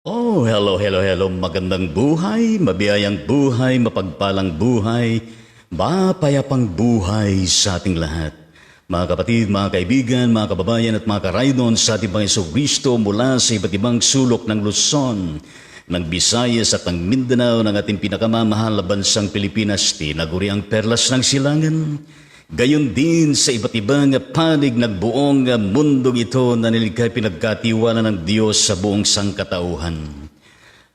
Hello. Magandang buhay, mabiyayang buhay, mapagpalang buhay, mapayapang buhay sa ating lahat. Mga kapatid, mga kaibigan, mga kababayan at mga karaydon sa ating Panginoong Kristo mula sa iba't ibang sulok ng Luzon, ng Visayas at ng Mindanao ng ating pinakamamahal na bansang Pilipinas, tinaguri ang perlas ng silangan. Gayon din sa iba't ibang panig ng buong mundong ito na nilikha pinagkatiwala ng Diyos sa buong sangkatauhan.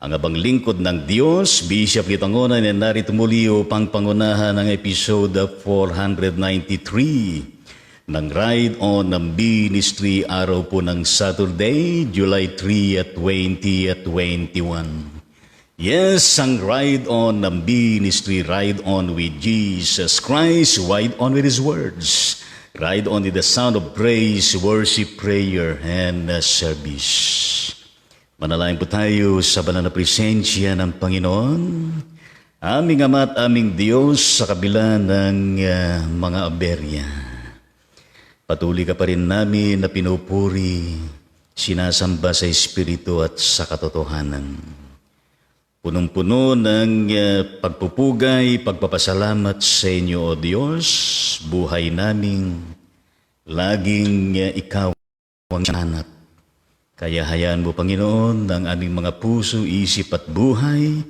Ang abang lingkod ng Diyos, Bishop Litangonan, ay narito muli upang pangunahan ng episode 493 ng Ride On ng Ministry, araw po ng Saturday, July 3 at 2021. Yes, ang Ride On ng Ministry, Ride On with Jesus Christ, Ride On with His words, Ride On with the sound of praise, worship, prayer, and service. Manalangin po tayo sa banal na presensya ng Panginoon, aming Ama at aming Diyos sa kabila ng mga aberya. Patuloy ka pa rin namin na pinupuri, sinasamba sa Espiritu at sa katotohanan. Punong-puno ng pagpupugay, pagpapasalamat sa inyo, O Diyos, buhay naming laging Ikaw ang hanap. Kaya hayaan mo, Panginoon, ang aming mga puso, isip at buhay,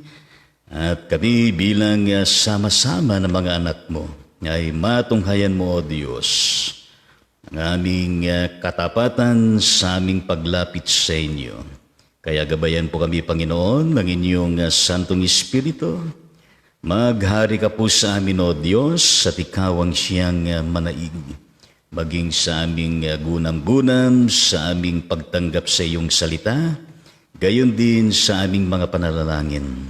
at kami bilang sama-sama ng mga anak mo, ay matunghayan mo, O Diyos, ang aming katapatan sa aming paglapit sa inyo. Kaya gabayan po kami, Panginoon, ng inyong Santong Espiritu. Maghari ka po sa amin, O Diyos, at Ikaw ang siyang manaig. Maging sa aming gunam-gunam, sa aming pagtanggap sa iyong salita, gayon din sa aming mga panalangin.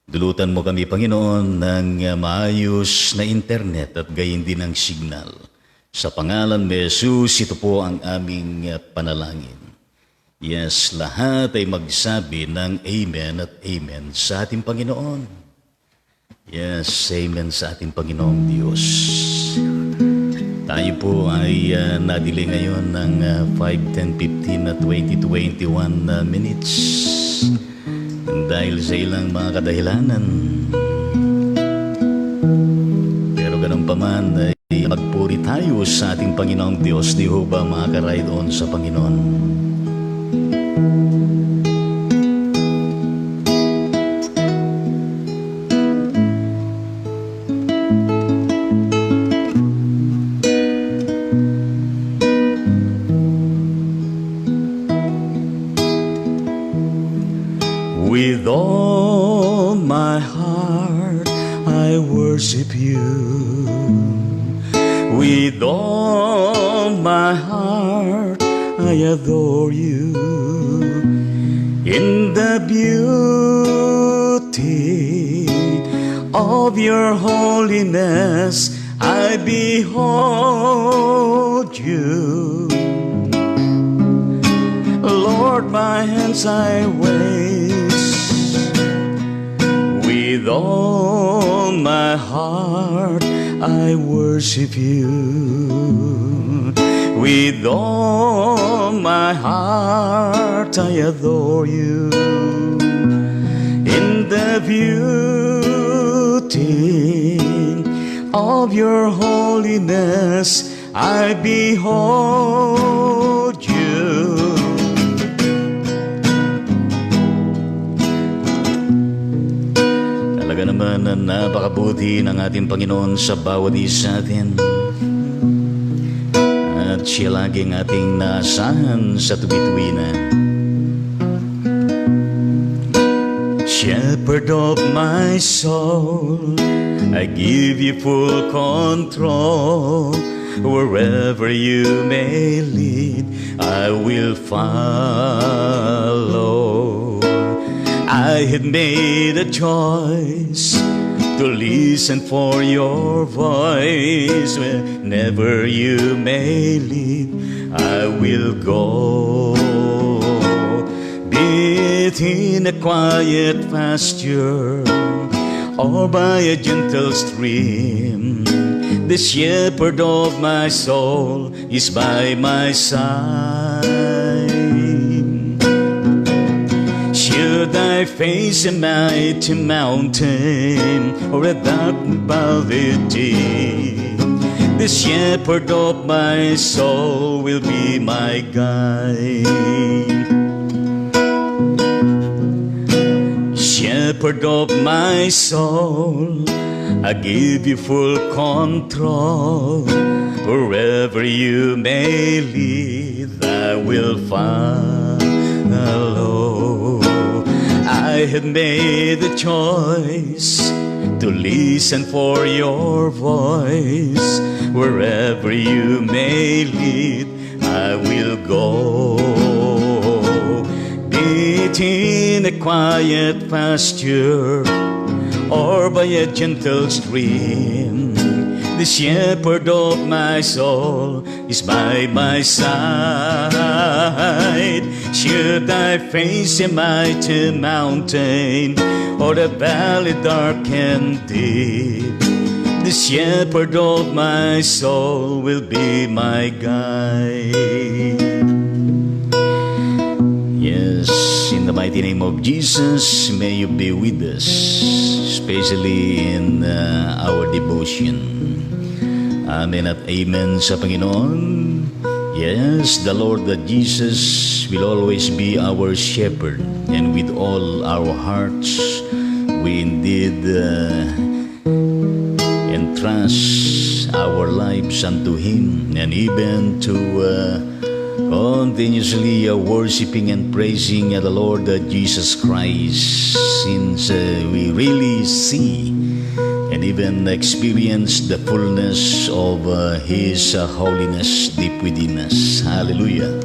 Dulutan mo kami, Panginoon, ng maayos na internet at gayon din ang signal. Sa pangalan ni Jesus, ito po ang aming panalangin. Yes, lahat ay magsabi ng Amen at Amen sa ating Panginoon. Yes, Amen sa ating Panginoong Diyos. Tayo po ay nadili ngayon ng 5, 10, 15 at 20 to 21 minutes. Dahil sa ilang mga kadahilanan. Pero ganun pa man ay magpuri tayo sa ating Panginoong Diyos. Di ho ba makaka-ride on sa Panginoon? With all my heart I worship you. With all my heart I adore you. In the beauty of your holiness I behold you. Lord, my hands I raise. With all my heart I worship you. With all my heart I adore you. In the beauty of your holiness I behold you. Talaga naman na napakabuti ng ating Panginoon sa bawat isa atin. At siya laging ating naasahan sa tuwi-tuwinan. Shepherd of my soul, I give you full control. Wherever you may lead, I will follow. I had made a choice to listen for your voice. Whenever you may lead, I will go. Be it in a quiet pasture or by a gentle stream, the shepherd of my soul is by my side. Should I face a mighty mountain or a dark valley deep, the shepherd of my soul will be my guide. Shepherd of my soul, I give you full control. Wherever you may lead, I will follow. I have made the choice to listen for your voice. Wherever you may lead, I will go. Be it in a quiet pasture or by a gentle stream, the shepherd of my soul is by my side. Should I face a mighty mountain or a valley dark and deep, the shepherd of my soul will be my guide. Yes, in the mighty name of Jesus, may you be with us, especially in our devotion. Amen at amen sa Panginoon. Yes, the Lord that Jesus will always be our shepherd, and with all our hearts we indeed entrust our lives unto Him, and even to continuously worshiping and praising the Lord Jesus Christ, since we really see and even experience the fullness of His holiness deep within us. Hallelujah.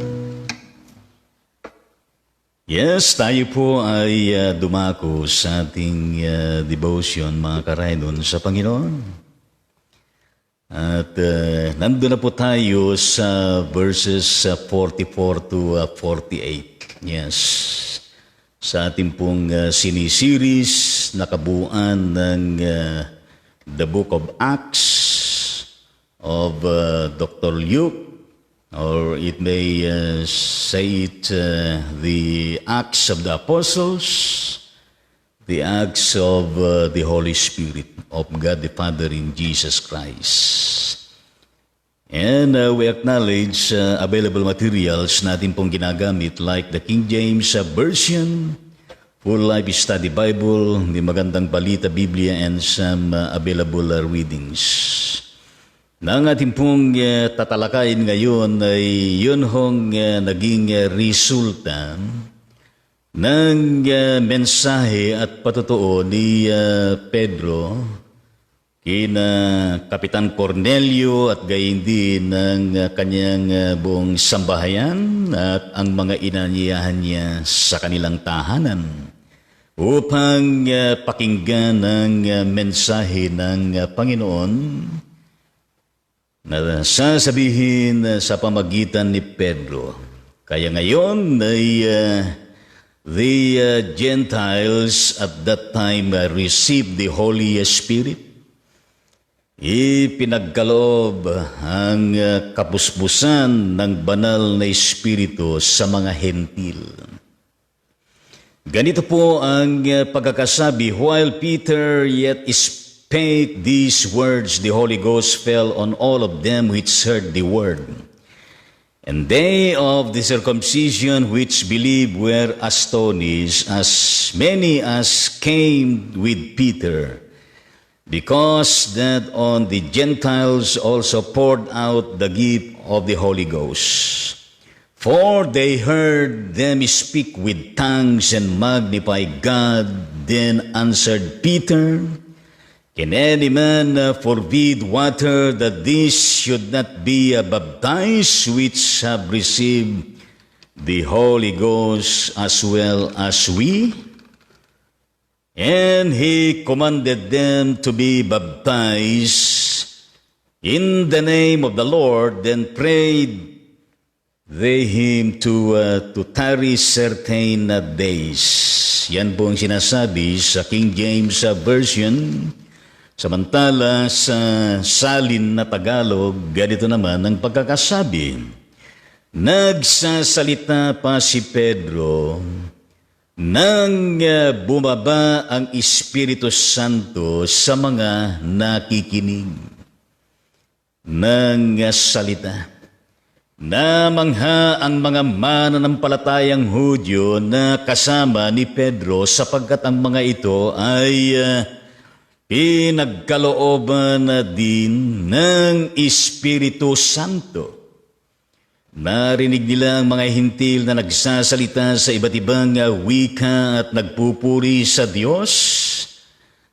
Yes, tayo po ay dumako sa ating devotion, mga karaydon, sa Panginoon. At nandun na po tayo sa verses 44 to 48. Yes. Sa ating pong sinisiris na kabuuan ng The Book of Acts of Dr. Luke, or it may say it the Acts of the Apostles, the Acts of the Holy Spirit of God the Father in Jesus Christ. And we acknowledge available materials natin pong ginagamit like the King James Version, Full Life Study Bible, the Magandang Balita Biblia, and some available readings. Nang ating pong tatalakayin ngayon ay yun hong naging resulta ng mensahe at patutuo ni Pedro kina Kapitan Cornelio at gayon din ng kanyang buong sambahayan at ang mga inanyayahan niya sa kanilang tahanan upang pakinggan ang mensahe ng Panginoon na sasabihin sa pamagitan ni Pedro. Kaya ngayon ay the Gentiles at that time received the Holy Spirit. Ipinagkaloob ang kapuspusan ng banal na Espiritu sa mga Hentil. Ganito po ang pagkakasabi, while Peter yet spake these words, the Holy Ghost fell on all of them which heard the word. And they of the circumcision which believed were astonished, as many as came with Peter, because that on the Gentiles also poured out the gift of the Holy Ghost. For they heard them speak with tongues and magnify God. Then answered Peter, can any man forbid water that these should not be baptized, which have received the Holy Ghost as well as we? And he commanded them to be baptized in the name of the Lord. Then prayed they him to tarry certain days. Yan po ang sinasabi sa King James Version. Samantala sa salin na Tagalog, ganito naman ang pagkakasabi. Nagsasalita pa si Pedro nang bumaba ang Espiritu Santo sa mga nakikinig ng salita. Namangha ang mga mananampalatayang Hudyo na kasama ni Pedro sapagkat ang mga ito ay pinagkalooban na din ng Espiritu Santo. Narinig nila ang mga hintil na nagsasalita sa iba't ibang wika at nagpupuri sa Diyos.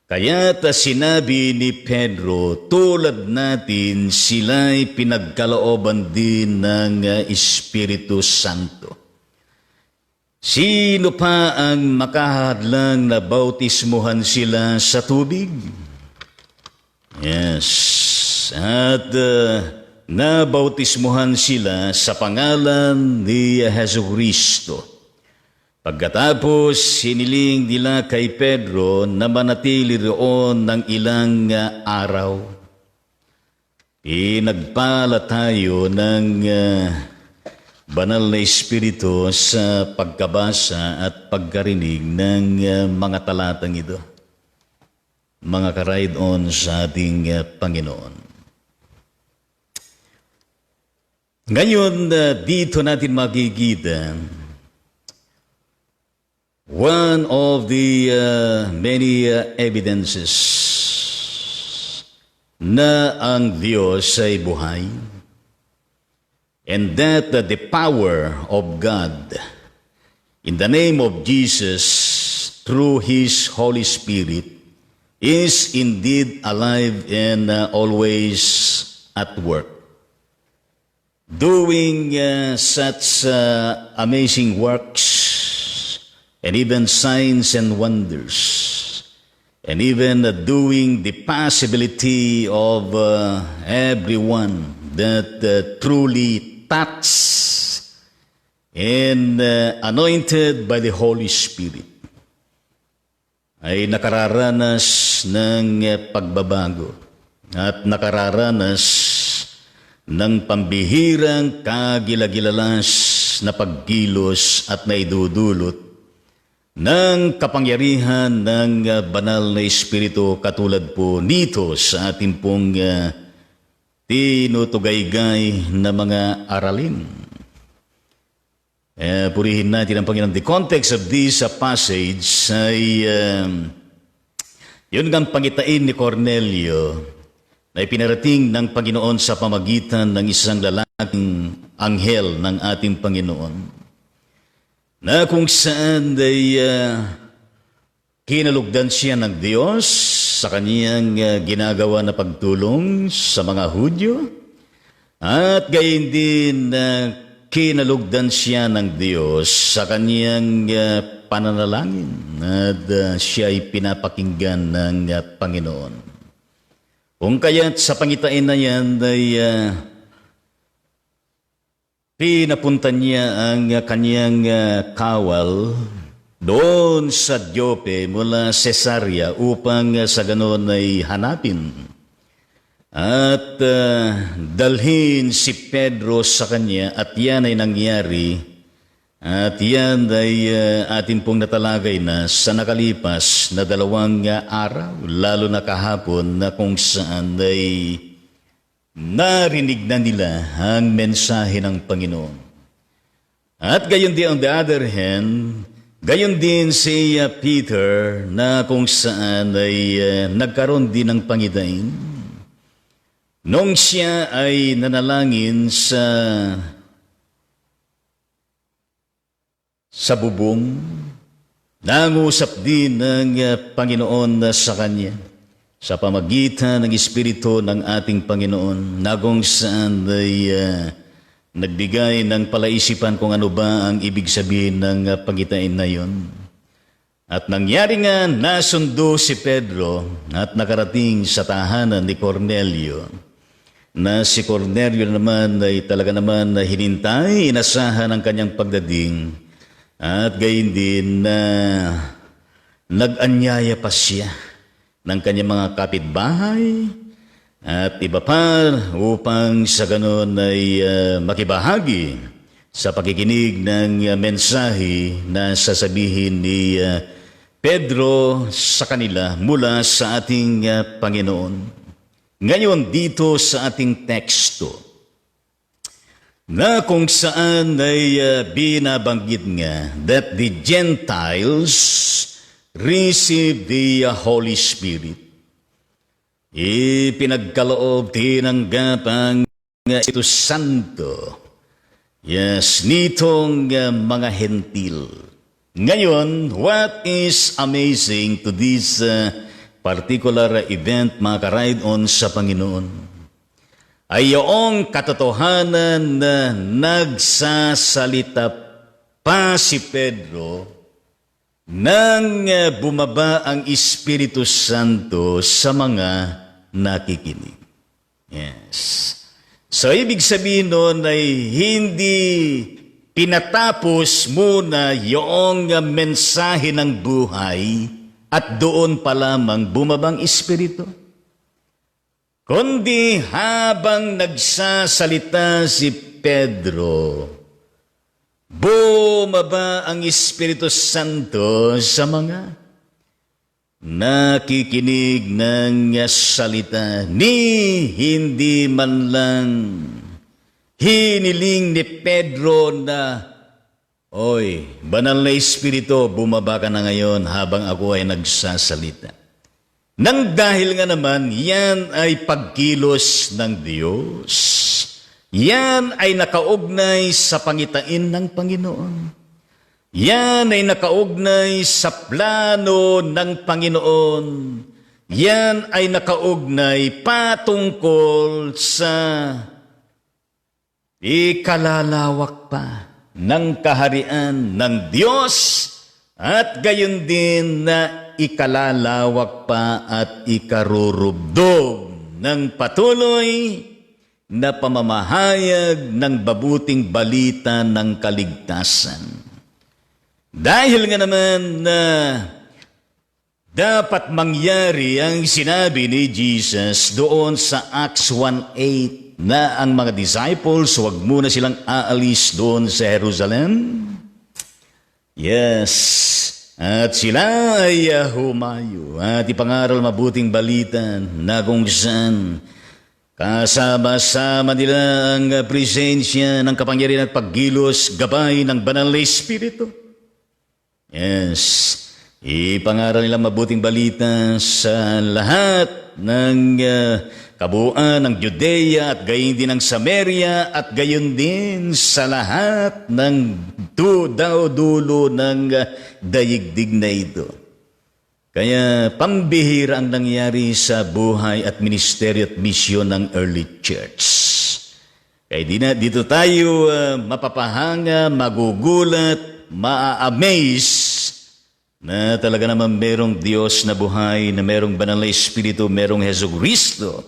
Kaya't sinabi ni Pedro, tulad natin sila'y pinagkalooban din ng Espiritu Santo. Sino pa ang makahadlang na bautismuhan sila sa tubig? Yes, at nabautismuhan sila sa pangalan ni Jesucristo. Pagkatapos, hiniling nila kay Pedro na manatili roon ng ilang araw. Pinagpala tayo ng banal na Espiritu sa pagkabasa at pagkarinig ng mga talatang ito. Mga ka-ride-on sa ating Panginoon. Ngayon, dito natin makikita one of the many evidences na ang Diyos ay buhay, and that the power of God in the name of Jesus through His Holy Spirit is indeed alive and always at work, doing such amazing works, and even signs and wonders, and even doing the possibility of everyone that truly touched and anointed by the Holy Spirit ay nakararanas ng pagbabago at nakararanas ng pambihirang kagilagilalas na pagkilos at naidudulot ng kapangyarihan ng banal na Espiritu katulad po nito sa ating pong tinutugaygay na mga aralin. Purihin natin ang Panginoon. The context of this passage ay yun ang pangitain ni Cornelio na ipinarating ng Panginoon sa pamagitan ng isang lalaking anghel ng ating Panginoon, na kung saan ay kinalugdan siya ng Diyos sa kaniyang ginagawa na pagtulong sa mga Hudyo, at gayon din kinalugdan siya ng Diyos sa kaniyang pananalangin at siya ay pinapakinggan ng Panginoon. Kung kaya't sa pangitain na yan ay pinapunta niya ang kaniyang kawal doon sa Jope mula Cesarea upang sa ganon ay hanapin at dalhin si Pedro sa kanya, at yan ay nangyari, at yan ay atin pong natalagay na sa nakalipas na 2 araw, lalo na kahapon na kung saan ay narinig na nila ang mensahe ng Panginoon. At gayon din on the other hand, gayon din si Peter na kung saan ay nagkaroon din ng pangitain nung siya ay nanalangin sa bubong, nangusap din ng Panginoon sa kanya sa pamagitan ng Espiritu ng ating Panginoon, na kung saan ay nagbigay ng palaisipan kung ano ba ang ibig sabihin ng pangitain na yon. At nangyari nga, nasundo si Pedro at nakarating sa tahanan ni Cornelio, na si Cornelio naman ay talaga naman hinintay, inasahan ang kanyang pagdating, at gayon din na nag-anyaya pa siya ng kanyang mga kapitbahay at iba pa upang sa ganon ay makibahagi sa pakikinig ng mensahe na sasabihin ni Pedro sa kanila mula sa ating Panginoon. Ngayon dito sa ating teksto, na kung saan ay binabanggit nga that the Gentiles receive the Holy Spirit. Ipinagkaloob, tinanggap ang Espiritu Santo. Yes, nitong mga hentil. Ngayon, what is amazing to this particular event, mga ka-ride-on sa Panginoon, ay yung katotohanan na nagsasalita pa si Pedro nang bumaba ang Espiritu Santo sa mga nakikinig. Yes. So, ibig sabihin nun ay hindi pinatapos muna yung mensahe ng buhay at doon pa lamang bumabang Espiritu. Kundi habang nagsasalita si Pedro, bumaba ang Espiritu Santo sa mga nakikinig ng salita, ni hindi man lang hiniling ni Pedro na, "Oy, banal na Espiritu, bumaba ka na ngayon habang ako ay nagsasalita." Nang dahil nga naman, yan ay pagkilos ng Diyos. Yan ay nakaugnay sa pangitain ng Panginoon. Yan ay nakaugnay sa plano ng Panginoon. Yan ay nakaugnay patungkol sa ikalalawak pa ng kaharian ng Diyos at gayon din na ikalalawak pa at ikarurubdog ng patuloy na pamamahayag ng mabuting balita ng kaligtasan. Dahil nga naman na dapat mangyari ang sinabi ni Jesus doon sa Acts 1:8 na ang mga disciples, huwag muna silang aalis doon sa Jerusalem. Yes. At sila ay humayo at ipangaral mabuting balita na kung saan kasama-sama nila ang presensya ng kapangyarihan at paggilos gabay ng banal na Espiritu. Yes, ipangaral nila mabuting balita sa lahat ng kabuuan ng Judea at gayon din ng Samaria at gayon din sa lahat ng dulo ng daigdig na ito. Kaya pambihira ang nangyari sa buhay at ministeryo at misyon ng early church. Kaya dito tayo mapapahanga, magugulat, maa-amaze na talaga naman merong Diyos na buhay, na merong banal na Espiritu, merong Jesucristo,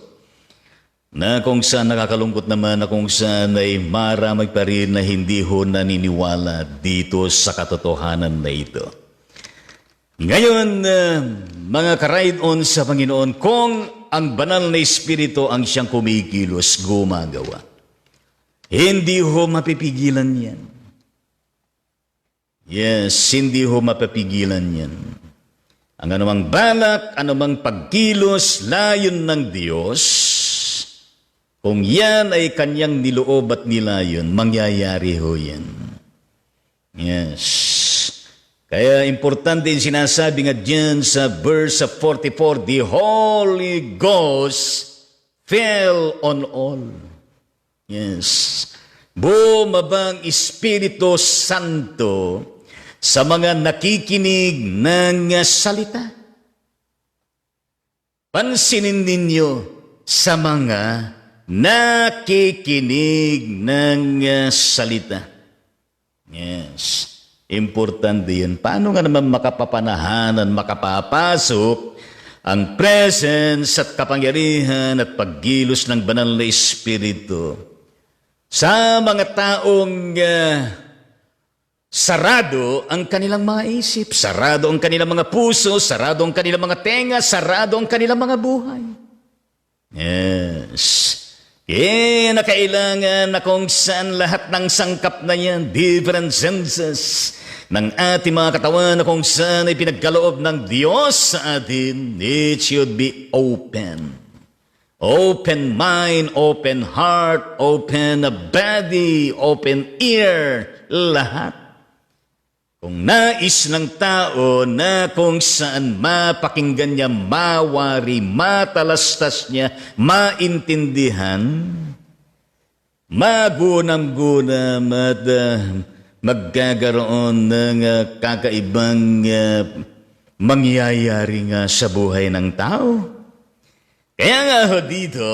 na kung saan nakakalungkot naman na kung saan ay maraming pa rin na hindi ho naniniwala dito sa katotohanan na ito. Ngayon, mga ka-ride-on sa Panginoon, kung ang banal na Espiritu ang siyang kumikilos, gumagawa, hindi ho mapipigilan yan. Yes, hindi ho mapapigilan yan. Ang anumang balak, anumang pagkilos, layon ng Diyos, kung yan ay kanyang niloob at nilayon, mangyayari ho yan. Yes. Kaya importante yung sinasabi nga dyan sa verse 44, the Holy Ghost fell on all. Yes. Bumabang Espiritu Santo sa mga nakikinig ng salita. Pansinin ninyo sa mga nakikinig ng salita. Yes. Importante yun. Paano nga naman makapapanahanan, makapapasok ang presence at kapangyarihan at paggilos ng banal na Espiritu sa mga taong sarado ang kanilang mga isip, sarado ang kanilang mga puso, sarado ang kanilang mga tenga, sarado ang kanilang mga buhay. Yes. na kailangan na kung saan lahat ng sangkap na yan, different senses ng ating mga katawan na kung saan ay pinagkaloob ng Diyos sa atin, it should be open. Open mind, open heart, open body, open ear, lahat. Kung nais ng tao na kung saan mapakinggan niya, mawari, matalastas niya, maintindihan, magunam-gunam at magkakaroon ng kakaibang mangyayari nga sa buhay ng tao. Kaya nga ho dito,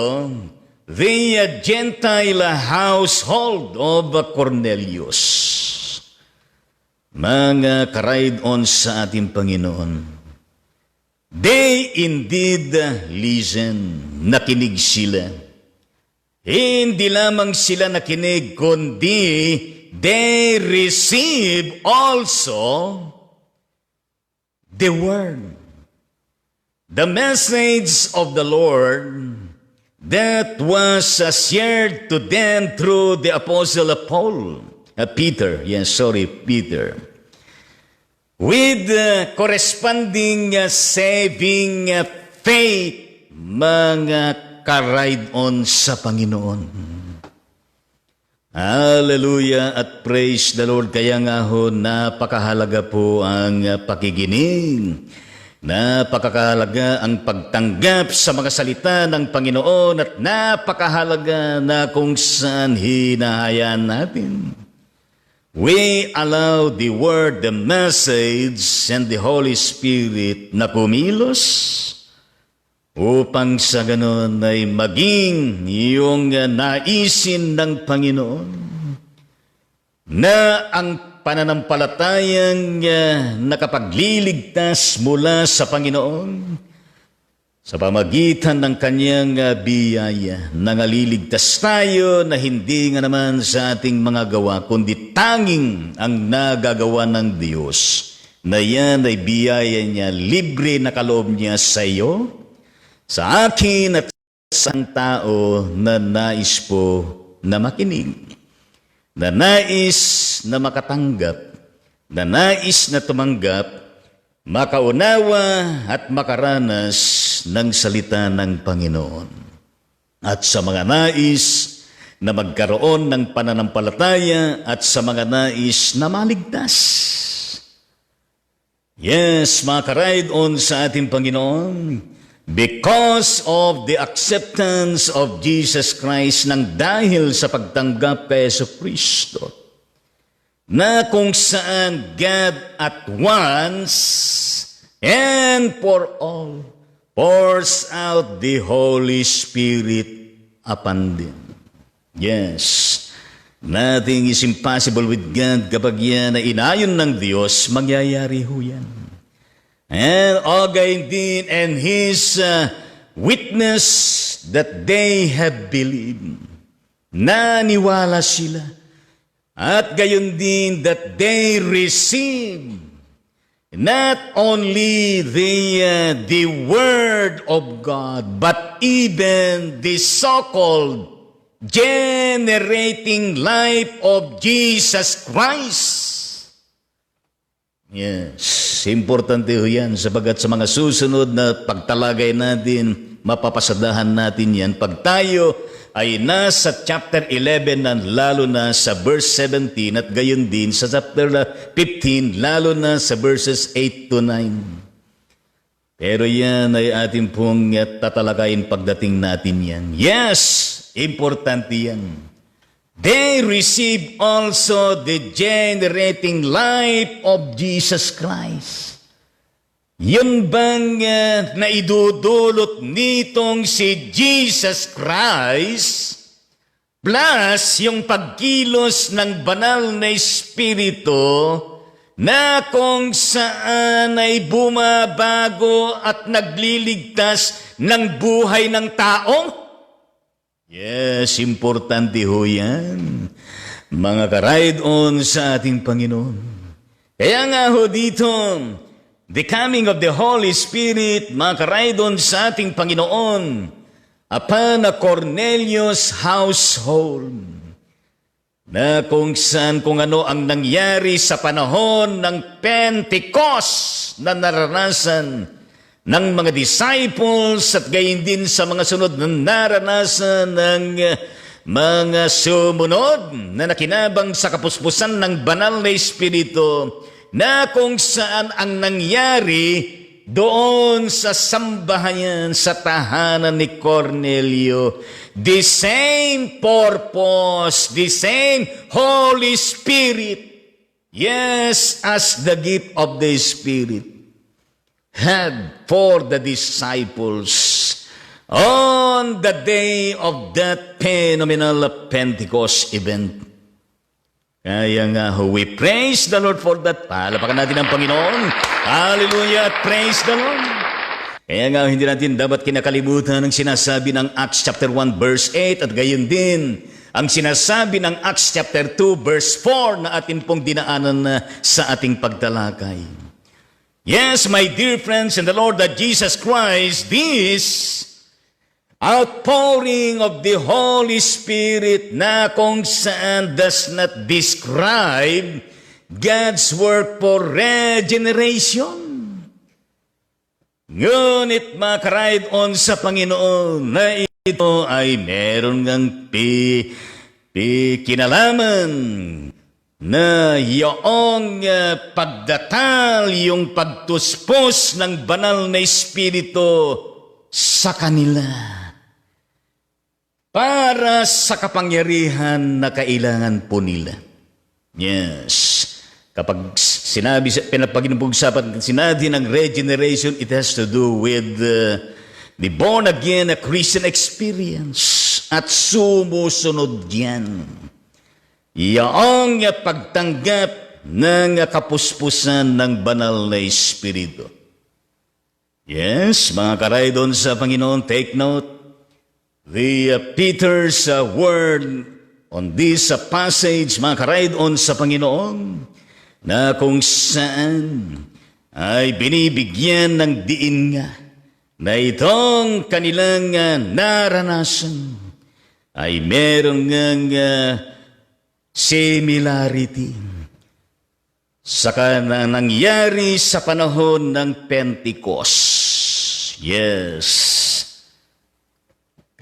the Gentile household of Cornelius, mga karaid-on sa ating Panginoon, they indeed listen, nakinig sila. Hindi lamang sila nakinig, kundi they receive also the word. The message of the Lord that was shared to them through the Apostle Peter, with corresponding saving faith, mga karaid-on sa Panginoon. Hallelujah at praise the Lord. Kaya nga ho, napakahalaga po ang pakikinig. Napakahalaga ang pagtanggap sa mga salita ng Panginoon at napakahalaga na kung saan hinahayaan natin. We allow the Word, the message, and the Holy Spirit na kumilos upang sa ganon ay maging yung naisin ng Panginoon na ang pananampalatayang nakapagliligtas mula sa Panginoon sa pamagitan ng kanyang biyaya. Nangaliligtas tayo na hindi nga naman sa ating mga gawa, kundi tanging ang nagagawa ng Diyos, na yan ay biyaya niya, libre na kaloob niya sa iyo, sa akin at sa tao na nais po na makinig, na nais na makatanggap, na nais na tumanggap, makaunawa at makaranas ng salita ng Panginoon. At sa mga nais na magkaroon ng pananampalataya at sa mga nais na maligtas. Yes, mga karaid-on sa ating Panginoon, because of the acceptance of Jesus Christ, nang dahil sa pagtanggap kay Jesucristo, na kung saan God at once and for all pours out the Holy Spirit upon them. Yes, nothing is impossible with God. Kapag yan ay inayon ng Diyos, mangyayari ho yan. And again din, and His witness that they have believed, naniwala sila, at gayon din that they receive not only the Word of God, but even the so-called generating life of Jesus Christ. Yes, importante ho yan sapagat sa mga susunod na pagtalagay natin, mapapasadahan natin yan pag tayo ay nasa chapter 11 na lalo na sa verse 17 at gayon din sa chapter 15 lalo na sa verses 8 to 9. Pero yan ay ating pong tatalakayin pagdating natin yan. Yes, importante yan. They receive also the generating life of Jesus Christ. Yun bang naidudulot nitong si Jesus Christ plus yung pagkilos ng banal na Espiritu na kung saan ay bumabago at nagliligtas ng buhay ng tao? Yes, importante ho yan, mga karaid-on sa ating Panginoon. Kaya nga ho dito, the coming of the Holy Spirit, mga karaid-on sa ating Panginoon, upon a Cornelius household, na kung saan kung ano ang nangyari sa panahon ng Pentecost na naranasan ng mga disciples at gayon din sa mga sunod na naranasan ng mga sumunod na nakinabang sa kapuspusan ng banal na Espiritu, na kung saan ang nangyari doon sa sambahayan sa tahanan ni Cornelio, the same purpose, the same Holy Spirit, yes, as the gift of the Spirit, had for the disciples on the day of that phenomenal Pentecost event. Kaya nga, we praise the Lord for that. Palapakan natin ang Panginoon. Hallelujah, praise the Lord. Kaya nga, hindi natin dapat kinakalimutan ang sinasabi ng Acts chapter 1 verse 8 at gayon din ang sinasabi ng Acts chapter 2 verse 4 na atin pong dinaanan na sa ating pagtalakay. Yes, my dear friends in the Lord that Jesus Christ, this outpouring of the Holy Spirit na kung saan does not describe God's work for regeneration. Ngunit makaride on sa Panginoon na ito ay meron ngang kinalaman na yung pagdatal, yung pagtuspos ng banal na Espiritu sa kanila para sa kapangyarihan na kailangan po nila. Yes. Kapag pinapag-inupugsapan sinabi ng regeneration, it has to do with the born-again Christian experience at sumusunod yan. Yung pagtanggap ng kapuspusan ng banal na Espiritu. Yes, mga karay doon sa Panginoon, take note. The Peter's word on this passage, mga karay doon sa Panginoon, na kung saan ay binibigyan ng diin nga na itong kanilang naranasan ay merong similarity sa nangyari sa panahon ng Pentecost. Yes.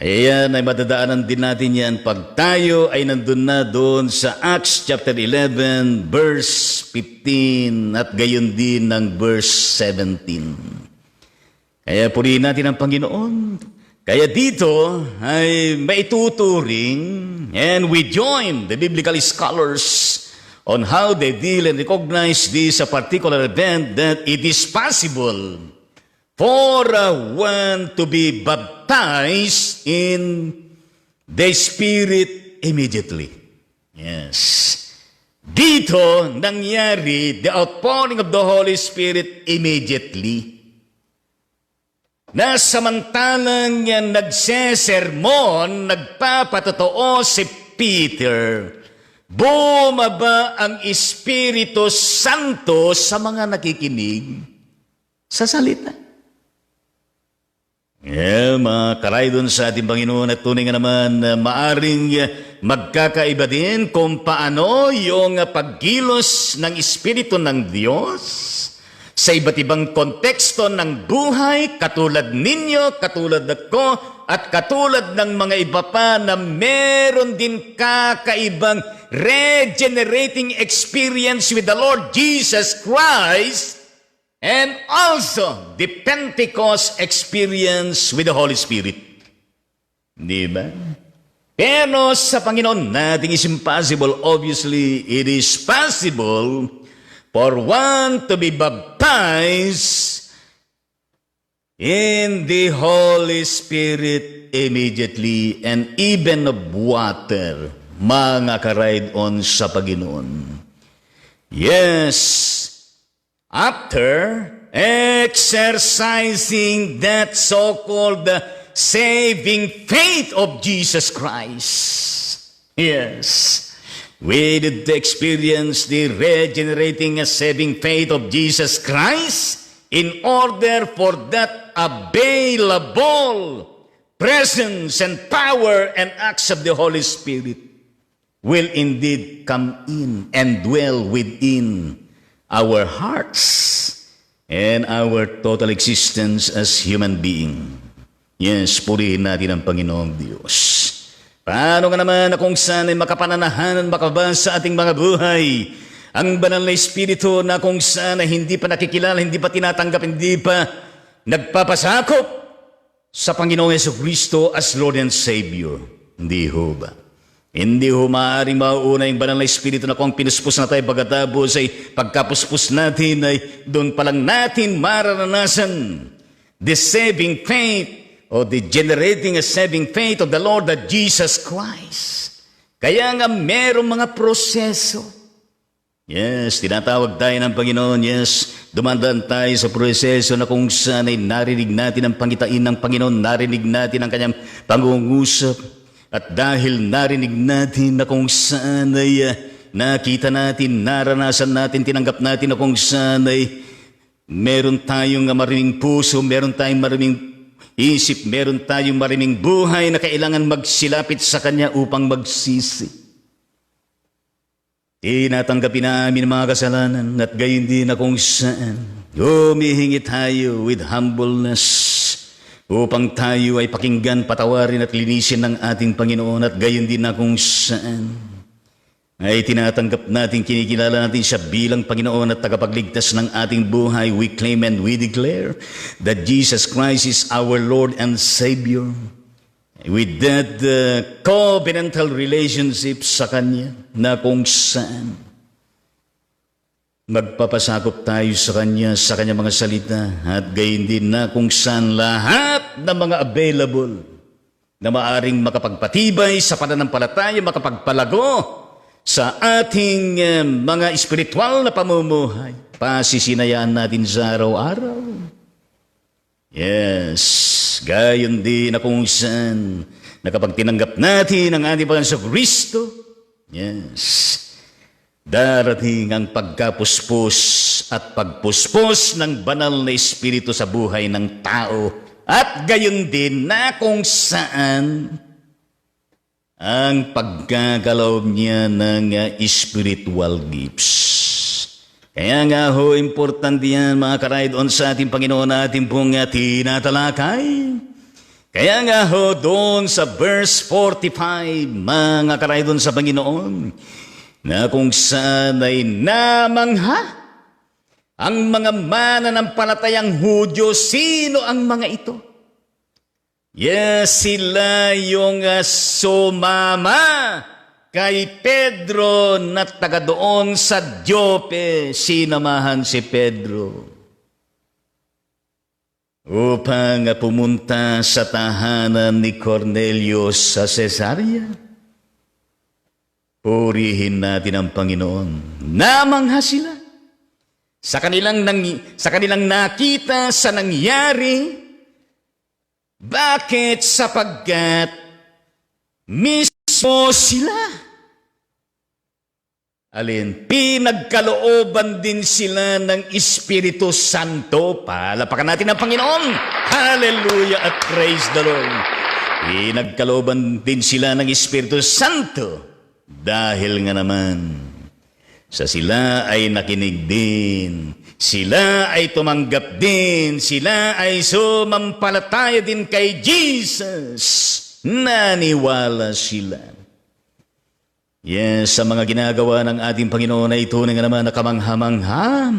Kaya yan ay madadaanan din natin yan pag tayo ay nandun na doon sa Acts chapter 11 verse 15 at gayon din ng verse 17. Kaya purihin natin ang Panginoon. Kaya dito ay maituturing and we join the biblical scholars on how they deal and recognize this a particular event that it is possible for one to be baptized in the Spirit immediately. Yes. Dito nangyari the outpouring of the Holy Spirit immediately. Na samantalang yan nagsesermon, nagpapatotoo si Peter, bumaba ang Espiritu Santo sa mga nakikinig sa salita. Mga karay doon sa ating Panginoon at tunay nga naman maaring magkakaiba din kung paano yung paggilos ng Espiritu ng Diyos sa iba't ibang konteksto ng buhay, katulad ninyo, katulad ako, at katulad ng mga iba pa na meron din kakaibang regenerating experience with the Lord Jesus Christ, and also the Pentecost experience with the Holy Spirit. Di ba? Pero sa Panginoon, nothing is impossible. Obviously, it is possible for one to be baptized in the Holy Spirit immediately and even of water, mga karaid on sa Panginoon. Yes, after exercising that so-called saving faith of Jesus Christ. Yes. We did experience the regenerating saving faith of Jesus Christ in order for that available presence and power and acts of the Holy Spirit will indeed come in and dwell within our hearts and our total existence as human being. Yes, purihin natin ang Panginoong Diyos. Paano nga naman na kung saan ay makapananahanan, makabasa sa ating mga buhay, ang banal na Espiritu na kung saan ay hindi pa nakikilala, hindi pa tinatanggap, hindi pa nagpapasakop sa Panginoong Jesucristo as Lord and Savior. Hindi ho ba? Hindi ho maaaring mauuna yung banal na Espiritu na kung pinuspos na tayo pagkatapos ay pagkapuspos natin ay doon pa lang natin mararanasan the saving faith o the generating a saving faith of the Lord that Jesus Christ. Kaya nga merong mga proseso. Yes, tinatawag tayo ng Panginoon. Yes, dumandaan tayo sa proseso na kung saan ay narinig natin ang pangitain ng Panginoon, narinig natin ang kanyang pangungusap. At dahil narinig natin na kung saan ay nakita natin, naranasan natin, tinanggap natin na kung saan ay meron tayong maraming puso, meron tayong maraming isip, meron tayong maraming buhay na kailangan magsilapit sa Kanya upang magsisi. Tinatanggapin namin mga kasalanan at gayon din na kung saan humihingi tayo with humbleness upang tayo ay pakinggan, patawarin at linisin ng ating Panginoon at gayon din na kung saan ay tinatanggap natin, kinikilala natin siya bilang Panginoon at tagapagligtas ng ating buhay. We claim and we declare that Jesus Christ is our Lord and Savior. With that covenantal relationship sa Kanya na kung saan magpapasakop tayo sa Kanya, sa Kanya mga salita at gayon din na kung saan lahat ng mga available na maaring makapagpatibay sa pananampalataya, makapagpalago sa ating mga espiritual na pamumuhay, pasisinayaan natin sa araw-araw. Yes, gayon din na kung saan na kapag tinanggap natin ang ating Panginoon Kristo, yes, darating ang pagkapuspos at pagpuspos ng banal na Espiritu sa buhay ng tao at gayon din na kung saan ang pagkakalob niya ng spiritual gifts. Kaya nga ho, importante yan mga ka-ride-on sa ating Panginoon natin pong tinatalakay. Kaya nga ho, doon sa verse 45, mga ka-ride-on sa Panginoon, na kung saan ay namangha ang mga mananampalatayang Hudyo. Sino ang mga ito? Yes, sila yung sumama kay Pedro na taga doon sa Jope. Sinamahan si Pedro upang pumunta sa tahanan ni Cornelio sa Cesarea. Purihin natin ang Panginoon. Namangha sila sa kanilang nakita sa nangyari. Bakit? Sapagkat mismo sila, pinagkalooban din sila ng Espiritu Santo. Palapakan natin ang Panginoon. Hallelujah at praise the Lord. Pinagkalooban din sila ng Espiritu Santo dahil nga naman sa sila ay nakinig din, sila ay tumanggap din, sila ay sumampalataya din kay Jesus. Naniwala sila. Yes, sa mga ginagawa ng ating Panginoon ay tunay nga naman na kamangha-mangha.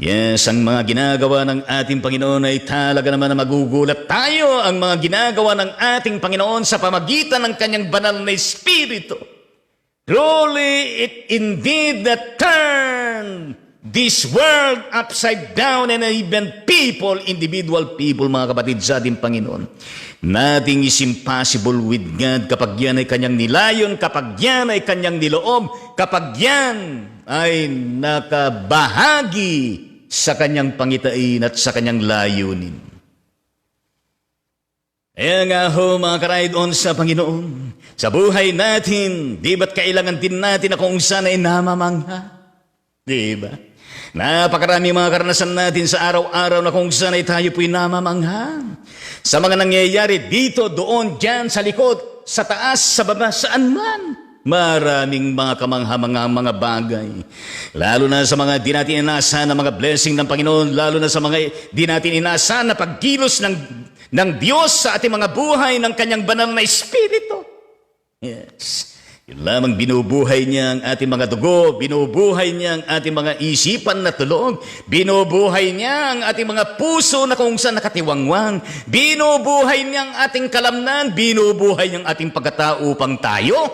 Yes, ang mga ginagawa ng ating Panginoon ay talaga naman na magugulat tayo. Ang mga ginagawa ng ating Panginoon sa pamagitan ng Kanyang banal na Espiritu. Truly, it indeed that turned this world upside down and even people, individual people, mga kapatid sa ating Panginoon. Nothing is impossible with God kapag yan ay Kanyang nilayon, kapag yan ay Kanyang niloob, kapag yan ay nakabahagi sa Kanyang pangitain at sa Kanyang layunin. Kaya nga ho, mga ka-ride-on sa Panginoon, sa buhay natin, di ba't kailangan din natin na kung saan ay namamangha? Di ba? Napakarami mga karanasan natin sa araw-araw na kung saan ay tayo po'y namamangha. Sa mga nangyayari dito, doon, dyan, sa likod, sa taas, sa baba, saan man. Maraming mga kamangha-mga bagay. Lalo na sa mga di natin inaasahan na mga blessing ng Panginoon, lalo na sa mga di natin inaasahan na pagkilos ng Diyos sa ating mga buhay ng Kanyang banal na Espiritu. Yes. Yun lamang binubuhay niya ang ating mga dugo, binubuhay niya ang ating mga isipan na tulog, binubuhay niya ang ating mga puso na kung saan nakatiwangwang, binubuhay niya ang ating kalamnan, binubuhay niya ang ating pagkatao upang tayo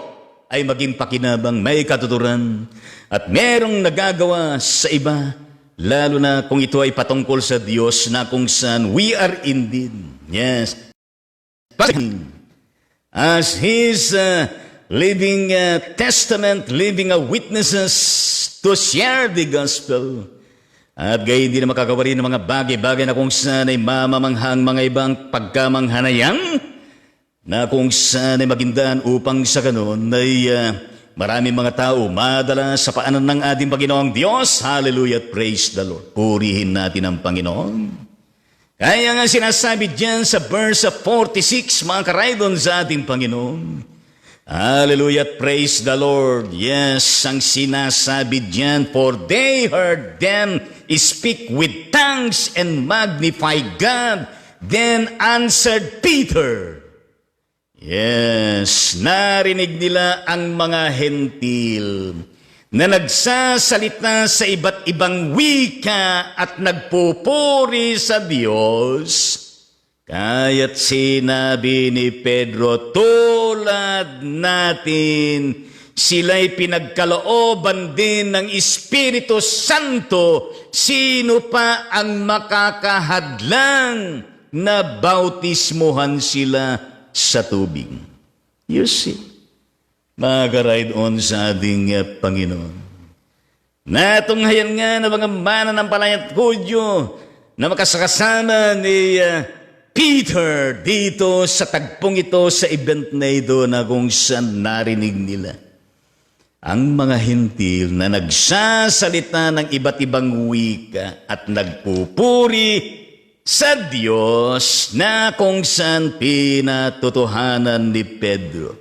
ay maging pakinabang, may katuturan, at merong nagagawa sa iba, lalo na kung ito ay patungkol sa Diyos na kung saan we are indeed, yes, as His living testament, living witnesses to share the gospel. At gayon din na makagawa rin ng mga bagay-bagay na kung saan ay mamamanghang mga ibang pagkamanghanayang na kung saan ay magindaan upang sa ganun ay maraming mga tao madala sa paanan ng ating Panginoong Diyos. Hallelujah, praise the Lord. Purihin natin ang Panginoon. Kaya nga sinasabi dyan sa verse 46, mga karaydon sa ating Panginoon. Hallelujah, praise the Lord. Yes, ang sinasabi diyan, for they heard them speak with tongues and magnify God. Then answered Peter. Yes, narinig nila ang mga hentil na nagsasalita sa iba't ibang wika at nagpupuri sa Diyos. Kaya't sinabi ni Pedro, tulad natin, sila'y pinagkalooban din ng Espiritu Santo. Sino pa ang makakahadlang na bautismuhan sila sa tubig? You see, mag-ride on sa ating Panginoon. Natunghayan nga ng mga mananampalayat Hudyo na makasakasama ni Peter dito sa tagpong ito, sa event na ito na kung saan narinig nila ang mga hentil na nagsasalita ng iba't ibang wika at nagpupuri sa Diyos na kung saan pinatutuhanan ni Pedro.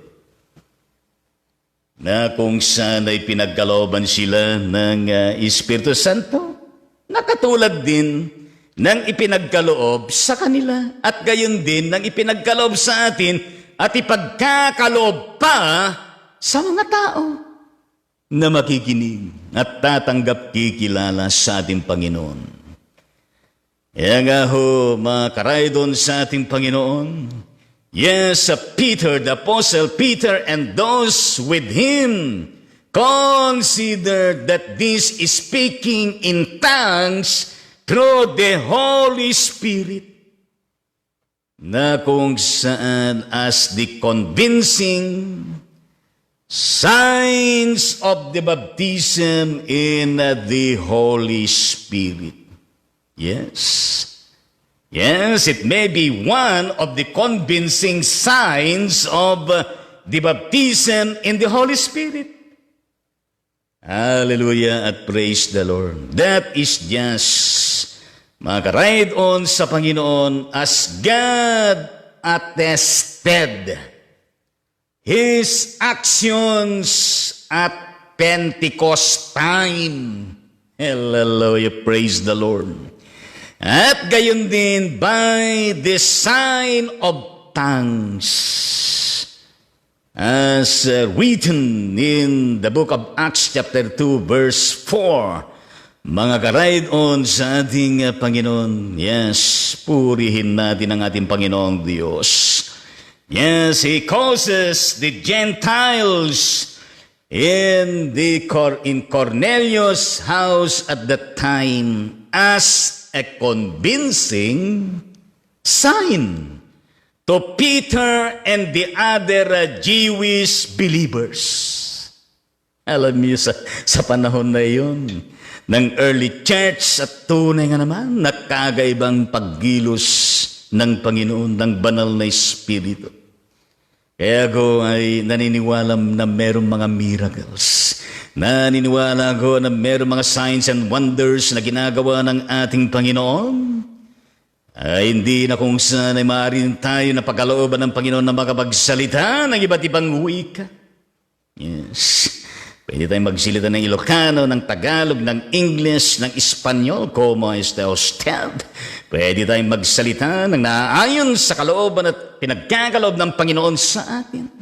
Na kung saan ay pinagkalooban sila ng Espiritu Santo na katulad din nang ipinagkaloob sa kanila at gayon din nang ipinagkaloob sa atin at ipagkakaloob pa sa mga tao na makikinig at tatanggap kikilala sa ating Panginoon. Kaya nga ho, mga karaydon sa ating Panginoon, yes, Peter, the Apostle Peter and those with him consider that this is speaking in tongues through the Holy Spirit, na kung saan as the convincing signs of the baptism in the Holy Spirit. Yes. Yes, it may be one of the convincing signs of the baptism in the Holy Spirit. Hallelujah at praise the Lord. That is just maka-ride on sa Panginoon as God attested His actions at Pentecost time. Hallelujah, praise the Lord. At gayon din by the sign of tongues, as written in the book of Acts chapter 2 verse 4. Mga ka-ride on sa ating Panginoon, yes, purihin natin ang ating Panginoong Diyos. Yes, He causes the Gentiles in Cornelius' house at that time as a convincing sign to Peter and the other Jewish believers. Alam niyo, sa panahon na iyon, ng early church at tunay nga naman, nakagaibang paggilos ng Panginoon, ng banal na Espiritu. Kaya ako ay naniniwala na merong mga miracles. Naniniwala ako na merong mga signs and wonders na ginagawa ng ating Panginoon. Ay hindi na kung saan ay maaari tayo na pagkalooban ng Panginoon na makapagsalita ng iba't ibang wika. Yes. Pwede tayong magsilita ng Ilocano, ng Tagalog, ng English, ng Espanyol, como este usted. Pwede tayong magsalita ng naaayon sa kalooban at pinagkakaloob ng Panginoon sa atin.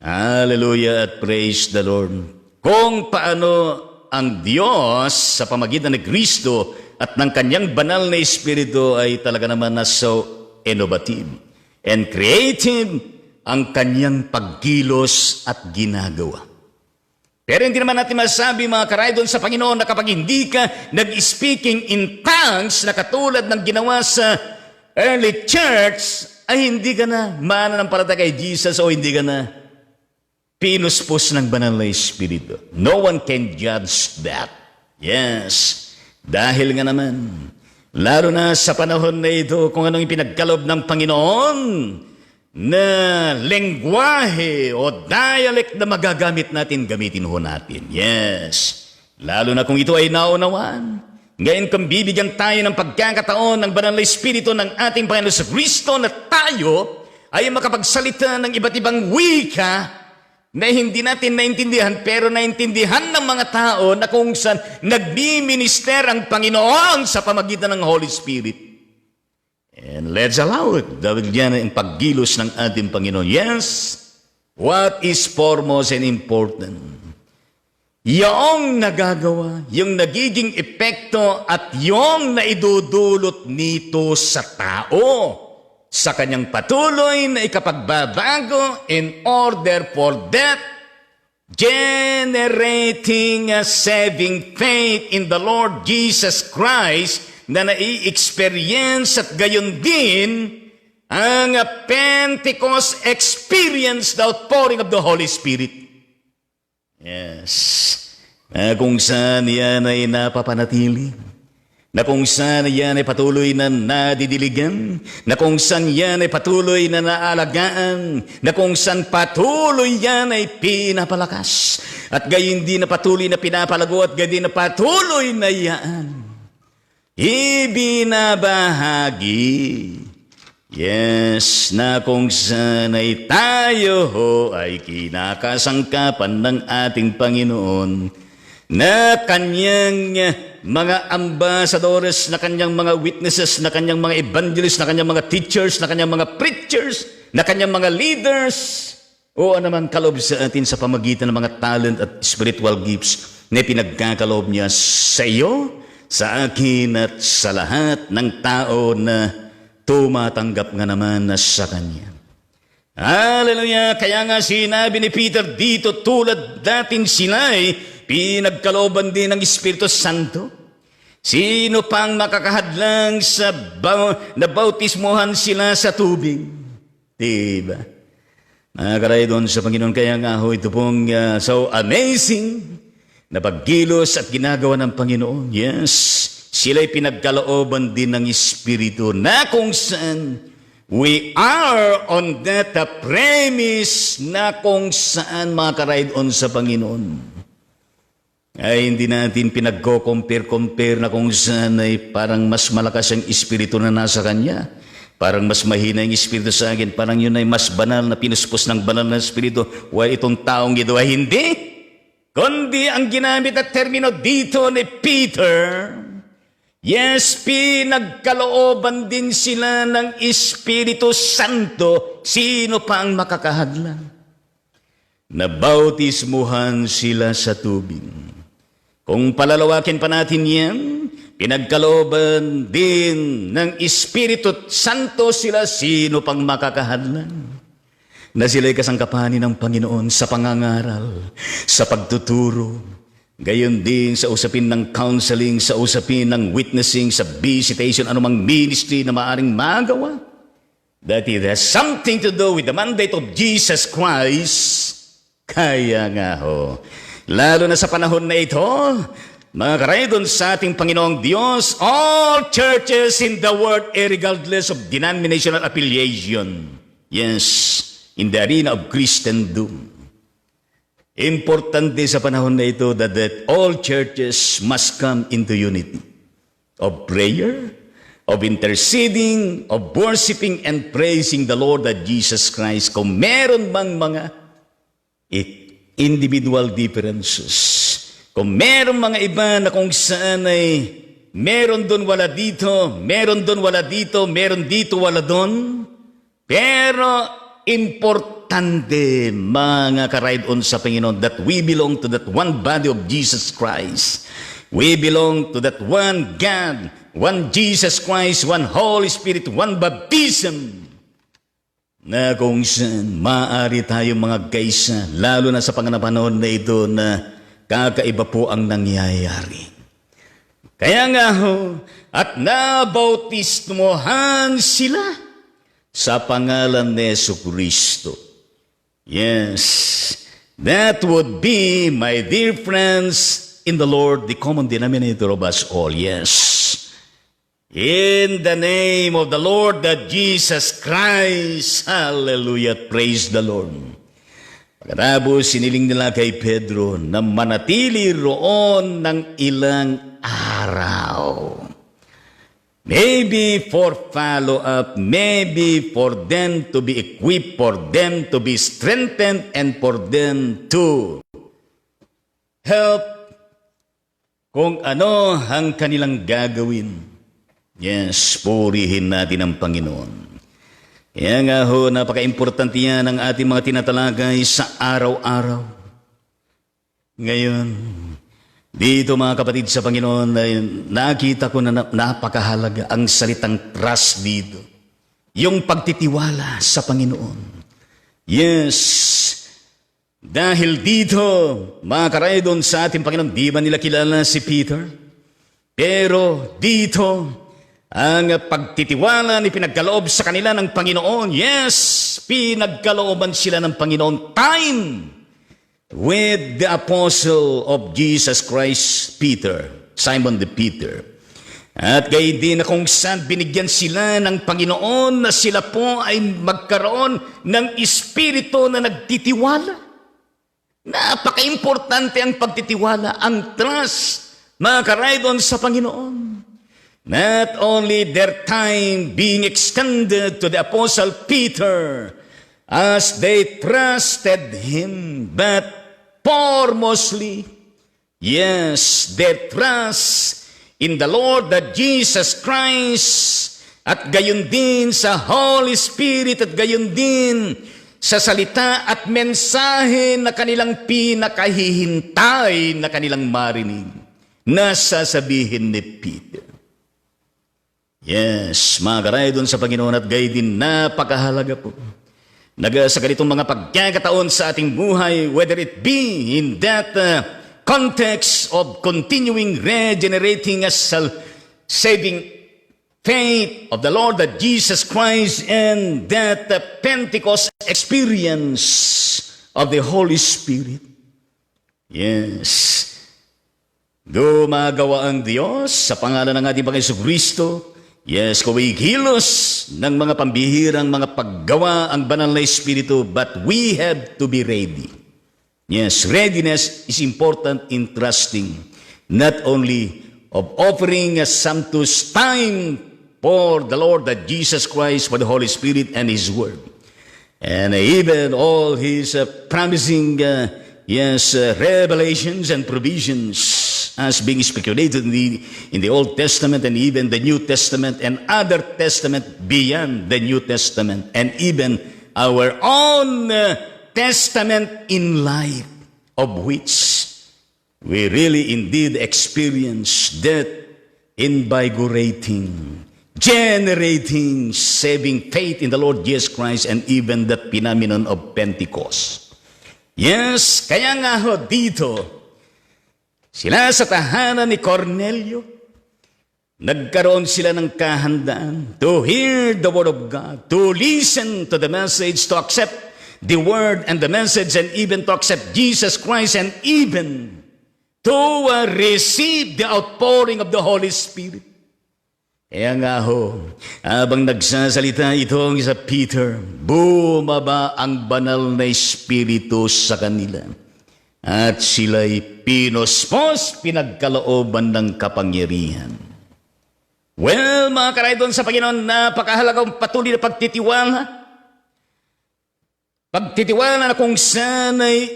Hallelujah at praise the Lord. Kung paano ang Diyos sa pamagitan ni Kristo at ng kanyang banal na Espiritu ay talaga naman na so innovative and creative ang kanyang pagkilos at ginagawa. Pero hindi naman natin masabi mga karaydon sa Panginoon na kapag hindi ka nag-speaking in tongues na katulad ng ginawa sa early church, ay hindi ka na mananampalataya kay Jesus o hindi ka na pinuspos ng banal na Espiritu. No one can judge that. Yes. Dahil nga naman, lalo na sa panahon na ito, kung anong ipinagkaloob ng Panginoon, na lengguwahe o dialect na magagamit natin, gamitin ho natin. Yes. Lalo na kung ito ay naunawaan. Ngayon kung bibigyan tayo ng pagkakataon ng banal na Espiritu ng ating Panginoon sa Kristo na tayo ay makapagsalita ng iba't ibang wika na hindi natin naintindihan pero naintindihan ng mga tao na kung saan nagbiminister ang Panginoon sa pamagitan ng Holy Spirit. And let's allow it. Dahil yan ang paggilos ng ating Panginoon. Yes, what is foremost and important? Yung nagagawa, yung nagiging epekto at yung naidudulot nito sa tao sa kanyang patuloy na ikapagbabago in order for that generating a saving faith in the Lord Jesus Christ na nai-experience at gayon din ang Pentecost experience, the outpouring of the Holy Spirit. Yes. Na kung saan yan ay napapanatili, na kung saan yan ay patuloy na nadidiligan, na kung saan yan ay patuloy na naalagaan, na kung saan patuloy yan ay pinapalakas, at gayon din na patuloy na pinapalago, at gayon din na patuloy na yan ibinabahagi. Yes, na kung saan ay tayo ho ay kinakasangkapan ng ating Panginoon na kanyang mga ambassadors, na kanyang mga witnesses, na kanyang mga evangelists, na kanyang mga teachers, na kanyang mga preachers, na kanyang mga leaders, o naman kaloob sa atin sa pamagitan ng mga talent at spiritual gifts na pinagkakaloob niya sa iyo, sa akin at sa lahat ng tao na tumatanggap nga naman na sa Kanya. Hallelujah! Kaya nga sinabi ni Peter dito, tulad natin sila'y pinagkalooban din ng Espiritu Santo. Sino pang makakahadlang sa nabautismuhan sila sa tubig? Diba? Nakakaray doon sa Panginoon. Kaya nga ho, ito pong so amazing na pagkilos at ginagawa ng Panginoon. Yes, sila'y pinagkalooban din ng Espiritu na kung saan we are on that premise na kung saan makakaraid-on sa Panginoon. Ay hindi natin pinagko-compare na kung saan ay parang mas malakas ang Espiritu na nasa Kanya. Parang mas mahina yung Espiritu sa akin. Parang yun ay mas banal na pinuspos ng banal na Espiritu. While itong taong ito ay hindi. Kundi ang ginamit at termino dito ni Peter, yes, pinagkalooban din sila ng Espiritu Santo. Sino pa ang makakahadlang? Nabautismuhan sila sa tubig. Kung palalawakin pa natin yan, pinagkalooban din ng Espiritu Santo sila. Sino pang makakahadlang? Na sila'y kasangkapanin ng Panginoon sa pangangaral, sa pagtuturo, gayon din sa usapin ng counseling, sa usapin ng witnessing, sa visitation, anumang ministry na maaring magawa. That it has something to do with the mandate of Jesus Christ. Kaya nga ho, lalo na sa panahon na ito, mga karaydon sa ating Panginoong Diyos, all churches in the world, regardless of denominational affiliation, yes, in the arena of Christendom. Importante sa panahon na ito that all churches must come into unity of prayer, of interceding, of worshiping and praising the Lord that Jesus Christ. Kung meron bang mga individual differences, kung meron mga iba na kung saan ay meron doon wala dito, meron doon wala dito, meron dito wala doon, pero importante mga ka-ride-on sa Panginoon that we belong to that one body of Jesus Christ. We belong to that one God, one Jesus Christ, one Holy Spirit, one baptism, na kung saan maaari tayong mga kaisa, lalo na sa panahon na ito na kakaiba po ang nangyayari. Kaya nga ho, at nabautismohan sila sa pangalan ni Jesucristo. Yes, that would be, my dear friends, in the Lord, the common denominator of us all. Yes. In the name of the Lord that Jesus Christ. Hallelujah. Praise the Lord. Pagkatapos, siniling nila kay Pedro na manatili roon ng ilang araw. Maybe for follow-up, maybe for them to be equipped, for them to be strengthened, and for them to help kung ano ang kanilang gagawin. Yes, purihin natin ang Panginoon. Kaya nga ho, napaka-importante yan ang ating mga tinatalagay sa araw-araw. Ngayon, dito mga kapatid sa Panginoon, nakita ko na napakahalaga ang salitang trust dito. Yung pagtitiwala sa Panginoon. Yes, dahil dito, mga karaydon sa ating Panginoon, di ba nila kilala si Peter? Pero dito, ang pagtitiwala ni pinagkaloob sa kanila ng Panginoon. Yes, pinagkalooban sila ng Panginoon. Time with the apostle of Jesus Christ, Peter, Simon the Peter. At gayon din na kung saan binigyan sila ng Panginoon na sila po ay magkaroon ng espiritu na nagtitiwala. Napaka-importante ang pagtitiwala, ang trust, mga karaydon sa Panginoon. Not only their time being extended to the Apostle Peter as they trusted him, but foremostly, yes, their trust in the Lord that Jesus Christ, at gayon din sa Holy Spirit, at gayon din sa salita at mensahe na kanilang pinakahihintay na kanilang marinig na sasabihin ni Peter. Yes, mga karaydon sa Panginoon, at gayon din napakahalaga po. Sa ganitong mga pagkakataon sa ating buhay, whether it be in that context of continuing regenerating us, saving faith of the Lord that Jesus Christ, and that Pentecost experience of the Holy Spirit. Yes. Gumagawa ang Diyos sa pangalan ng ating Panginoon Jesucristo. Yes, kumikilos ng mga pambihirang mga paggawa ang banal na Espiritu, but we have to be ready. Yes, readiness is important in trusting, not only of offering a sumptuous time for the Lord that Jesus Christ, for the Holy Spirit and His Word. And even all His promising, revelations and provisions as being speculated in the Old Testament and even the New Testament and other testament beyond the New Testament, and even our own testament in life, of which we really indeed experience that invigorating, generating, saving faith in the Lord Jesus Christ, and even that phenomenon of Pentecost. Yes, kaya nga ho dito, sila sa tahanan ni Cornelio, nagkaroon sila ng kahandaan to hear the Word of God, to listen to the message, to accept the Word and the message, and even to accept Jesus Christ, and even to receive the outpouring of the Holy Spirit. Kaya nga ho, Habang nagsasalita itong sa Peter, bumaba ang banal na Espiritu sa kanila. At sila'y pinospos, pinagkalooban ng kapangyarihan. Well, mga karaydon sa Panginoon, napakahalagang patuloy na pagtitiwala. Pagtitiwala na kung sana'y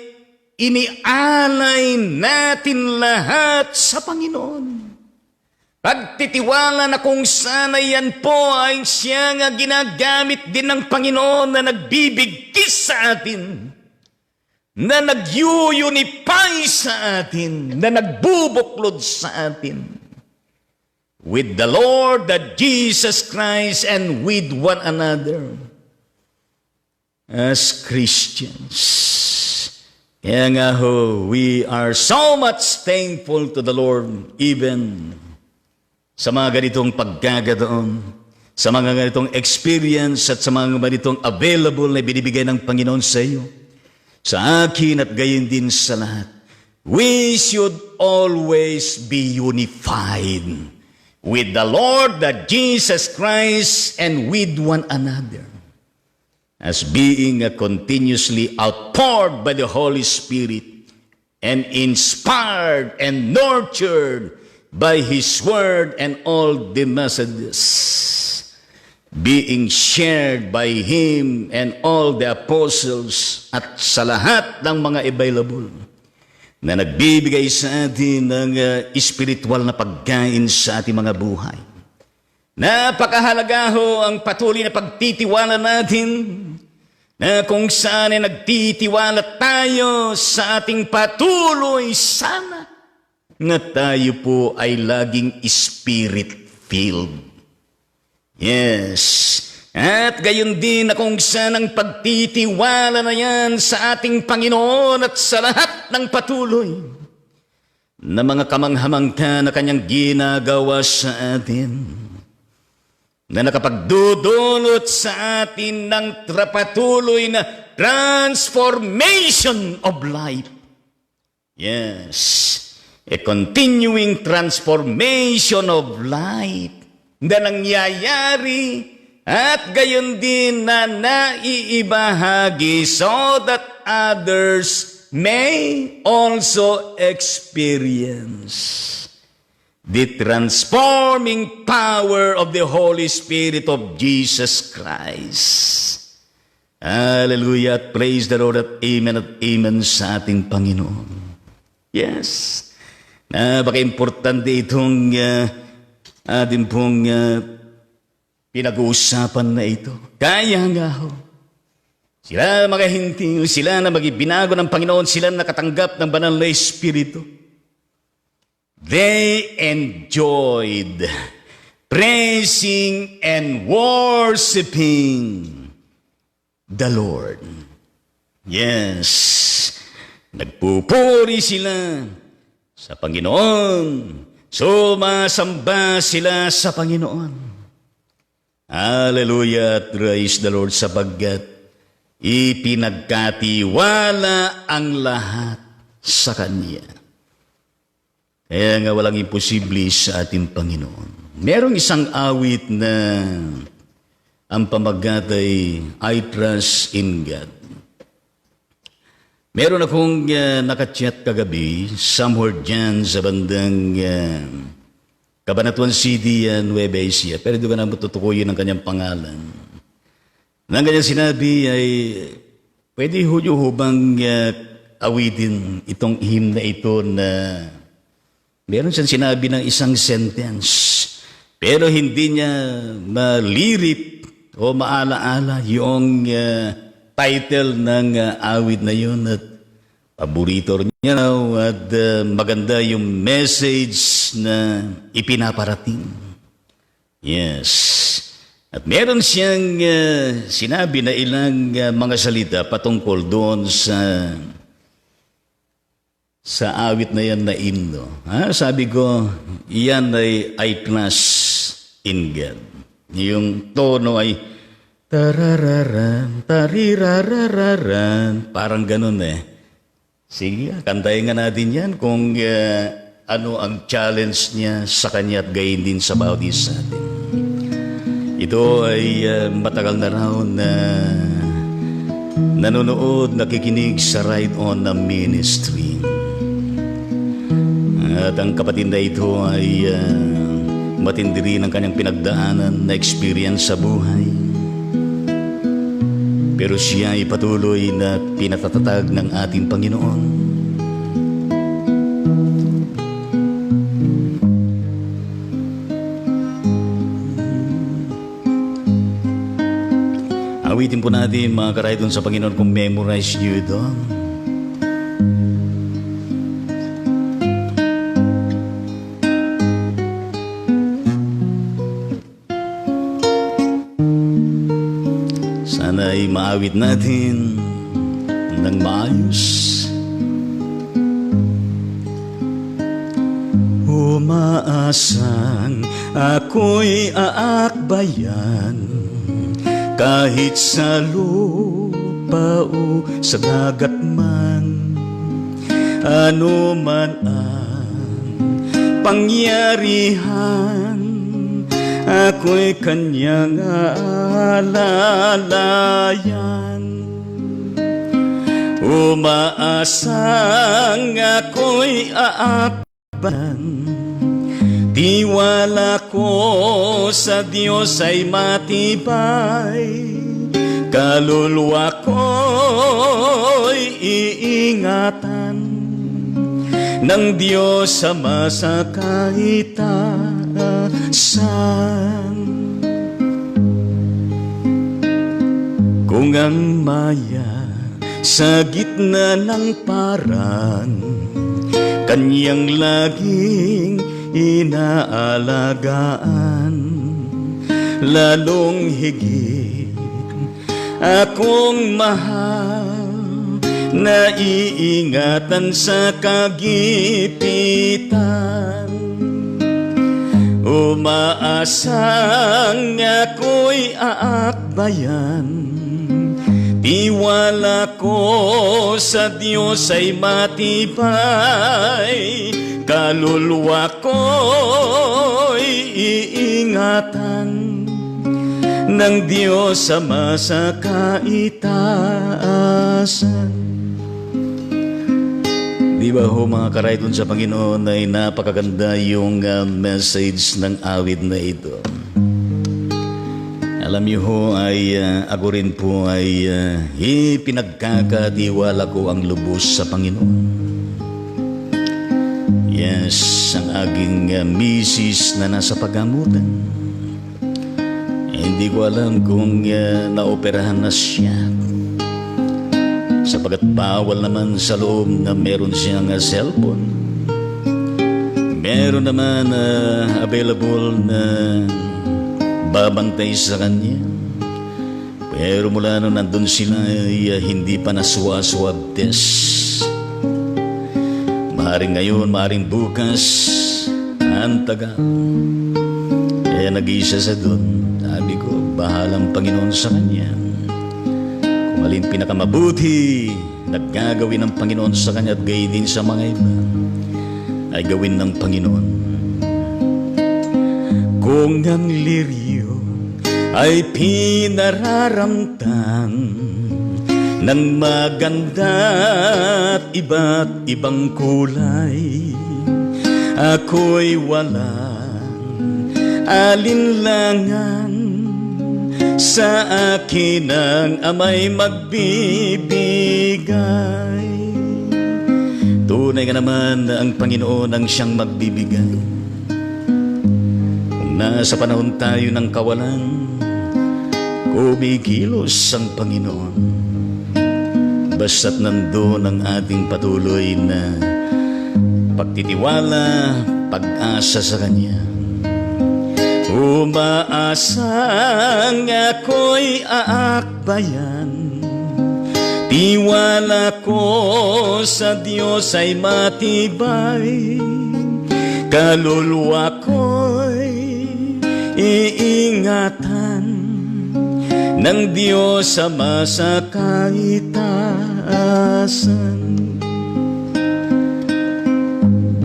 inialay natin lahat sa Panginoon. Pagtitiwala na kung sana yan po ay siya nga ginagamit din ng Panginoon na nagbibigkis sa atin, na nag-unify sa atin, na nagbubuklod sa atin. With the Lord, that Jesus Christ, and with one another as Christians. Kaya nga ho, we are so much thankful to the Lord even sa mga ganitong pagkagadaon, sa mga ganitong experience at sa mga ganitong available na binibigay ng Panginoon sa iyo, sa akin at gayon din sa lahat. We should always be unified with the Lord, that Jesus Christ, and with one another, as being continuously outpoured by the Holy Spirit and inspired and nurtured by His Word and all the messages being shared by Him and all the apostles at sa lahat ng mga available na nagbibigay sa atin ng espiritual na pagkain sa ating mga buhay. Napakahalaga ho ang patuloy na pagtitiwala natin na kung saan ay nagtitiwala tayo sa ating patuloy sana na tayo po ay laging spirit-filled. Yes. At gayon din na kung saan ang pagtitiwala na yan sa ating Panginoon at sa lahat ng patuloy na mga kamanghamangka na kanyang ginagawa sa atin, na nakapagdudulot sa atin ng patuloy na transformation of life. Yes, a continuing transformation of life na nangyayari at gayon din na naiibahagi so that others may also experience the transforming power of the Holy Spirit of Jesus Christ. Hallelujah, at praise the Lord at amen sa ating Panginoon. Yes, napaka-importante itong ating pong pinag-uusapan na ito. Kaya nga ho, sila mga hindi, sila na magibinago ng Panginoon, sila nakatanggap ng banal na Espiritu. They enjoyed praising and worshiping the Lord. Yes, nagpupuri sila sa Panginoon, sumasamba sila sa Panginoon. Hallelujah, praise the Lord, sapagkat ipinagkatiwala ang lahat sa Kanya. Kaya nga walang imposible sa ating Panginoon. Merong isang awit na ang pamagat ay I trust in God. Meron akong nakachat kagabi, somewhere dyan sa bandang Cabanatuan City, Nueva Ecija. Pero doon ka na matutukuyin ang kanyang pangalan. Nang kanyang sinabi ay, pwede ho bang awitin itong hymn na ito na meron siyang sinabi ng isang sentence, pero hindi niya malirip o maalaala yung title ng awit na yun at paborito niya at maganda yung message na ipinaparating. Yes. At meron siyang sinabi na ilang mga salita patungkol doon sa awit na yan na himno. Sabi ko, iyan ay I trust in God. Yung tono ay tarararan, tarirarararan, parang ganun eh. Sige, kantayin nga natin yan kung ano ang challenge niya sa kanya at gayon din sa bawat isa sa atin. Ito ay matagal na raw na nanonood, nakikinig sa Ride On na ministry. At ang kapatid na ito ay matindi rin ang kanyang pinagdaanan na experience sa buhay. Pero siya ay patuloy na pinatatatag ng ating Panginoon. Awitin po natin mga karaydon sa Panginoon kung memorize nyo ito. Sana ay maawit natin ng maayos. Umaasang ako'y aakbayan kahit sa lupa o sa dagat man, ano man ang pangyarihan, ako'y kanyang alalayan. Umaasang ako'y aakbayan, tiwala ko sa Diyos ay matibay, kaluluwa ko'y iingatan ng Diyos sa masakahitasan. Kung ang maya sa gitna ng parang kanyang laging inaalagaan, lalong higit akong mahal, naiingatan sa kagipitan. Umaasang ako'y aakbayan, tiwala ko sa Diyos ay matibay, kaluluwa ko'y iingatan ng Diyos sa masakaitaasan. Di ba ho mga karaydon sa Panginoon ay napakaganda yung message ng awit na ito. Alam niyo ho ay ako rin po ay pinagkakatiwala ko ang lubos sa Panginoon. Yes, ang aking misis na nasa paggamutan. Hindi ko alam kung naoperahan na siya. Sapagat bawal naman sa loob na meron siyang cellphone. Meron naman available na babantay sa kanya. Pero mula nung nandun sila hindi pa naswaswab test. Maaring ngayon, maaring bukas, ang tagal. Kaya nag-iisa sa doon. Sabi ko, bahalang Panginoon sa kanya. Kung alin pinakamabuti, naggagawin ng Panginoon sa kanya at gayon din sa mga iba, ay gawin ng Panginoon. Kung ang liryo ay pinararamtan ng maganda at iba't ibang kulay, ako'y walang alinlangan, sa akin ang amay magbibigay. Tunay nga naman na ang Panginoon ang siyang magbibigay. Kung nasa panahon tayo ng kawalan, kumikilos ang Panginoon. Basta't nandun ang ating patuloy na pagtitiwala, pag-asa sa Kanya. Umaasang ako'y aakbayan, tiwala ko sa Diyos ay matibay, kaluluwa ko'y iingatan ng Diyos sa masakahitasan.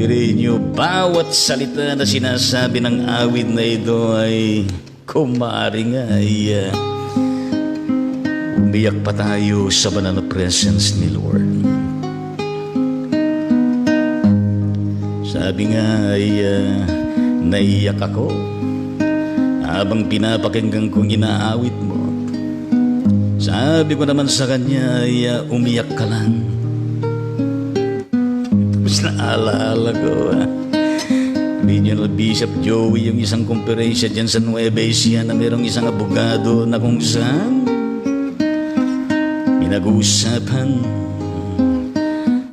Biriin niyo, bawat salita na sinasabi ng awit na ito ay kung maaari nga ay umiyak pa tayo sa banal na presence ni Lord. Sabi nga ay naiyak ako habang pinapakinggan kong inaawit mo. Sabi ko naman sa kanya ay umiyak ka lang. Tapos naalaala ko Regional Bishop Joey, yung isang komperesya dyan sa Nueva Ecija na mayroong isang abogado na kung saan pinag-uusapan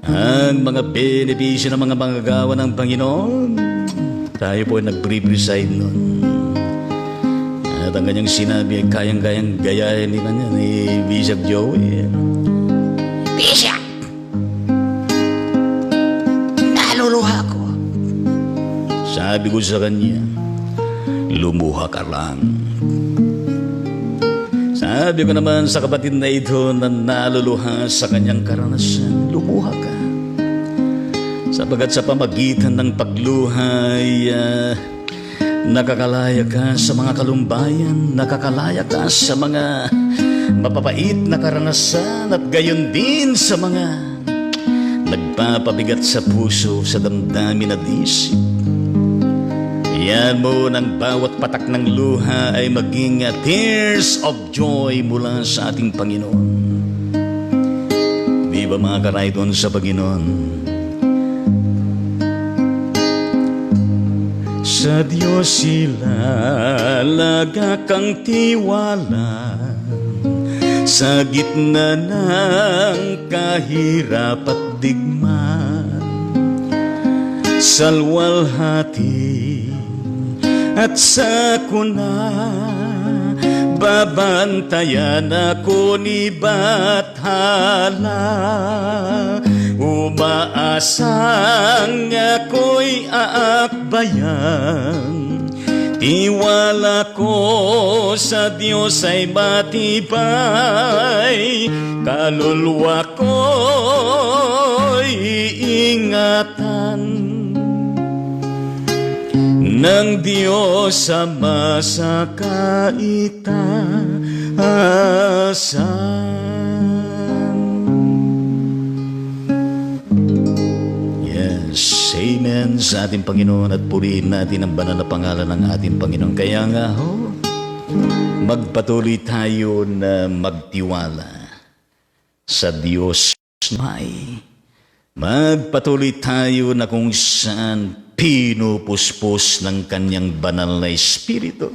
ang mga benepisyo ng mga manggagawa ng Panginoon. Tayo po ay nag-preside nun. At ang kanyang sinabi ay kayang-kayang gayahin ni Bishop Joey. Bishop! Naluluha ko. Sabi ko sa kanya, lumuha ka lang. Sabi ko naman sa kapatid na ito na naluluha sa kanyang karanasan, lumuha ka. Sapagat sa pamagitan ng pagluha ay nakakalaya ka sa mga kalumbayan, nakakalaya ka sa mga mapapait na karanasan at gayon din sa mga nagpapabigat sa puso, sa damdamin at isip. Yan mo ng bawat patak ng luha ay maging tears of joy mula sa ating Panginoon. Di ba mga karaydon sa Panginoon? Sa Diyos ilalaga kang tiwala sa gitna ng kahirap at digma. Salwalhati at sa kuna, babantayan ako ni Bathala. Umaasang ako'y aakbayan, tiwala ko sa Diyos ay matibay. Kaluluwa ko'y iingatan ng Diyos Ama sa kaitaasan. Yes, amen sa ating Panginoon at purihin natin ang banal na pangalan ng ating Panginoon. Kaya nga magpatuloy tayo na magtiwala sa Diyos may. Magpatuloy tayo na kung saan pinupuspos ng kanyang banal na Espiritu.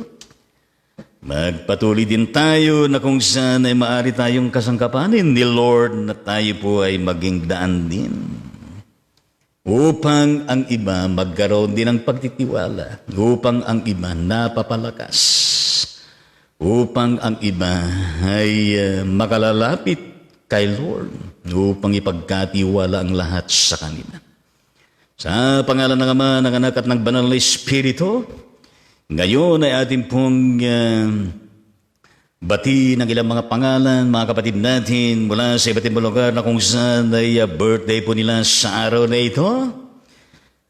Magpatuloy din tayo na kung saan ay maaari tayong kasangkapanin ni Lord na tayo po ay maging daan din upang ang iba magkaroon din ng pagtitiwala, upang ang iba napapalakas, upang ang iba ay makalalapit kay Lord, upang ipagkatiwala ang lahat sa kanila. Sa pangalan ng Ama, ng Anak at ng Banal na Espiritu, ngayon ay ating pong bati ng ilang mga pangalan, mga kapatid natin mula sa iba't ibang lugar na kung saan ay birthday po nila sa araw na ito.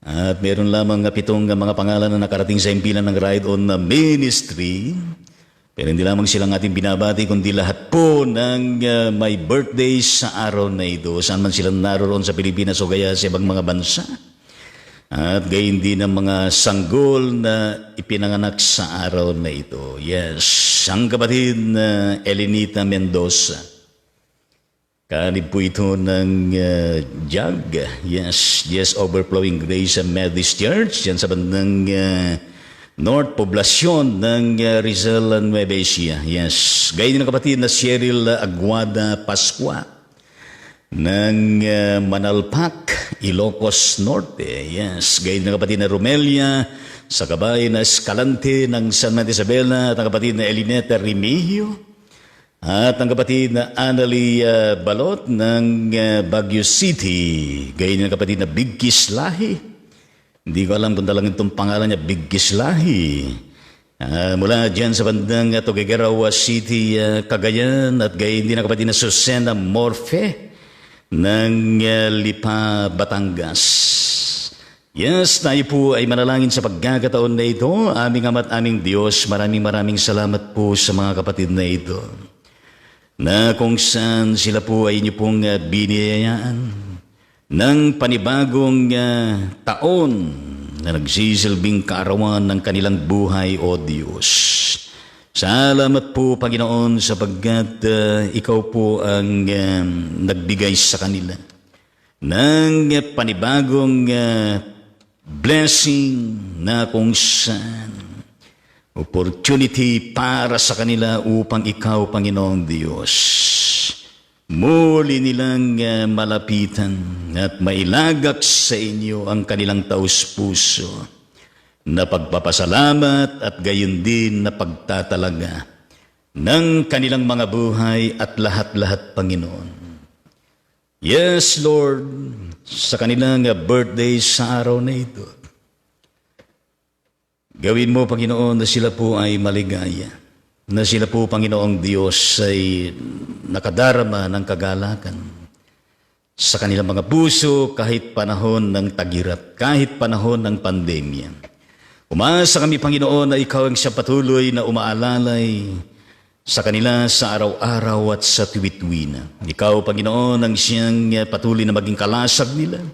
At meron lamang 7 mga pangalan na nakarating sa impilan ng Ride On Ministry. Pero hindi lamang silang ating binabati, kundi lahat po ng may birthday sa araw na ito, saan man sila naroon sa Pilipinas o kaya sa ibang mga bansa. At gayon din ang mga sanggol na ipinanganak sa araw na ito. Yes, ang kapatid na Elenita Mendoza. Kanib po ito ng JAG. Yes, Overflowing Grace Methodist Church. Yan sa bandang North Poblacion ng Rizal, Nueva Ecija. Yes, gayon din ang kapatid na Cheryl Aguada Pascua ng Manalpak, Ilocos Norte. Yes, gayon ng kapatid na Romelia sa kabayan na Escalante ng San Martin Isabela, at ang kapatid na Elineta Remigio, at ang kapatid na Annalie Balot ng Baguio City. Gayon ng kapatid na Big Kislahi. Hindi ko alam kung talagang itong pangalan niya, Big Kislahi. Mula dyan sa bandang Tuguegarao City, Cagayan, at gayon din ang kapatid na Susana Morfe ng Lipa, Batangas. Yes, tayo po ay manalangin sa pagkakataon na ito. Aming Ama at aming Diyos, maraming salamat po sa mga kapatid na ito. Na kung saan sila po ay inyo pong biniyayaan ng panibagong taon na nagsisilbing kaarawan ng kanilang buhay, O Diyos. Salamat po, Panginoon, sapagkat ikaw po ang nagbigay sa kanila ng panibagong blessing na kung saan opportunity para sa kanila upang ikaw, Panginoong Diyos, muli nilang malapitan at mailagak sa inyo ang kanilang taus-puso na pagpapasalamat at gayon din na pagtatalaga ng kanilang mga buhay at lahat-lahat, Panginoon. Yes, Lord, sa kanilang birthday sa araw na ito, gawin mo, Panginoon, na sila po ay maligaya, na sila po, Panginoong Diyos, ay nakadarama ng kagalakan sa kanilang mga puso kahit panahon ng tagirap, kahit panahon ng pandemya. Umasa kami, Panginoon, na ikaw ang siya patuloy na umaalalay sa kanila sa araw-araw at sa tuwit-tuwina. Ikaw, Panginoon, ang siyang patuloy na maging kalasag nila,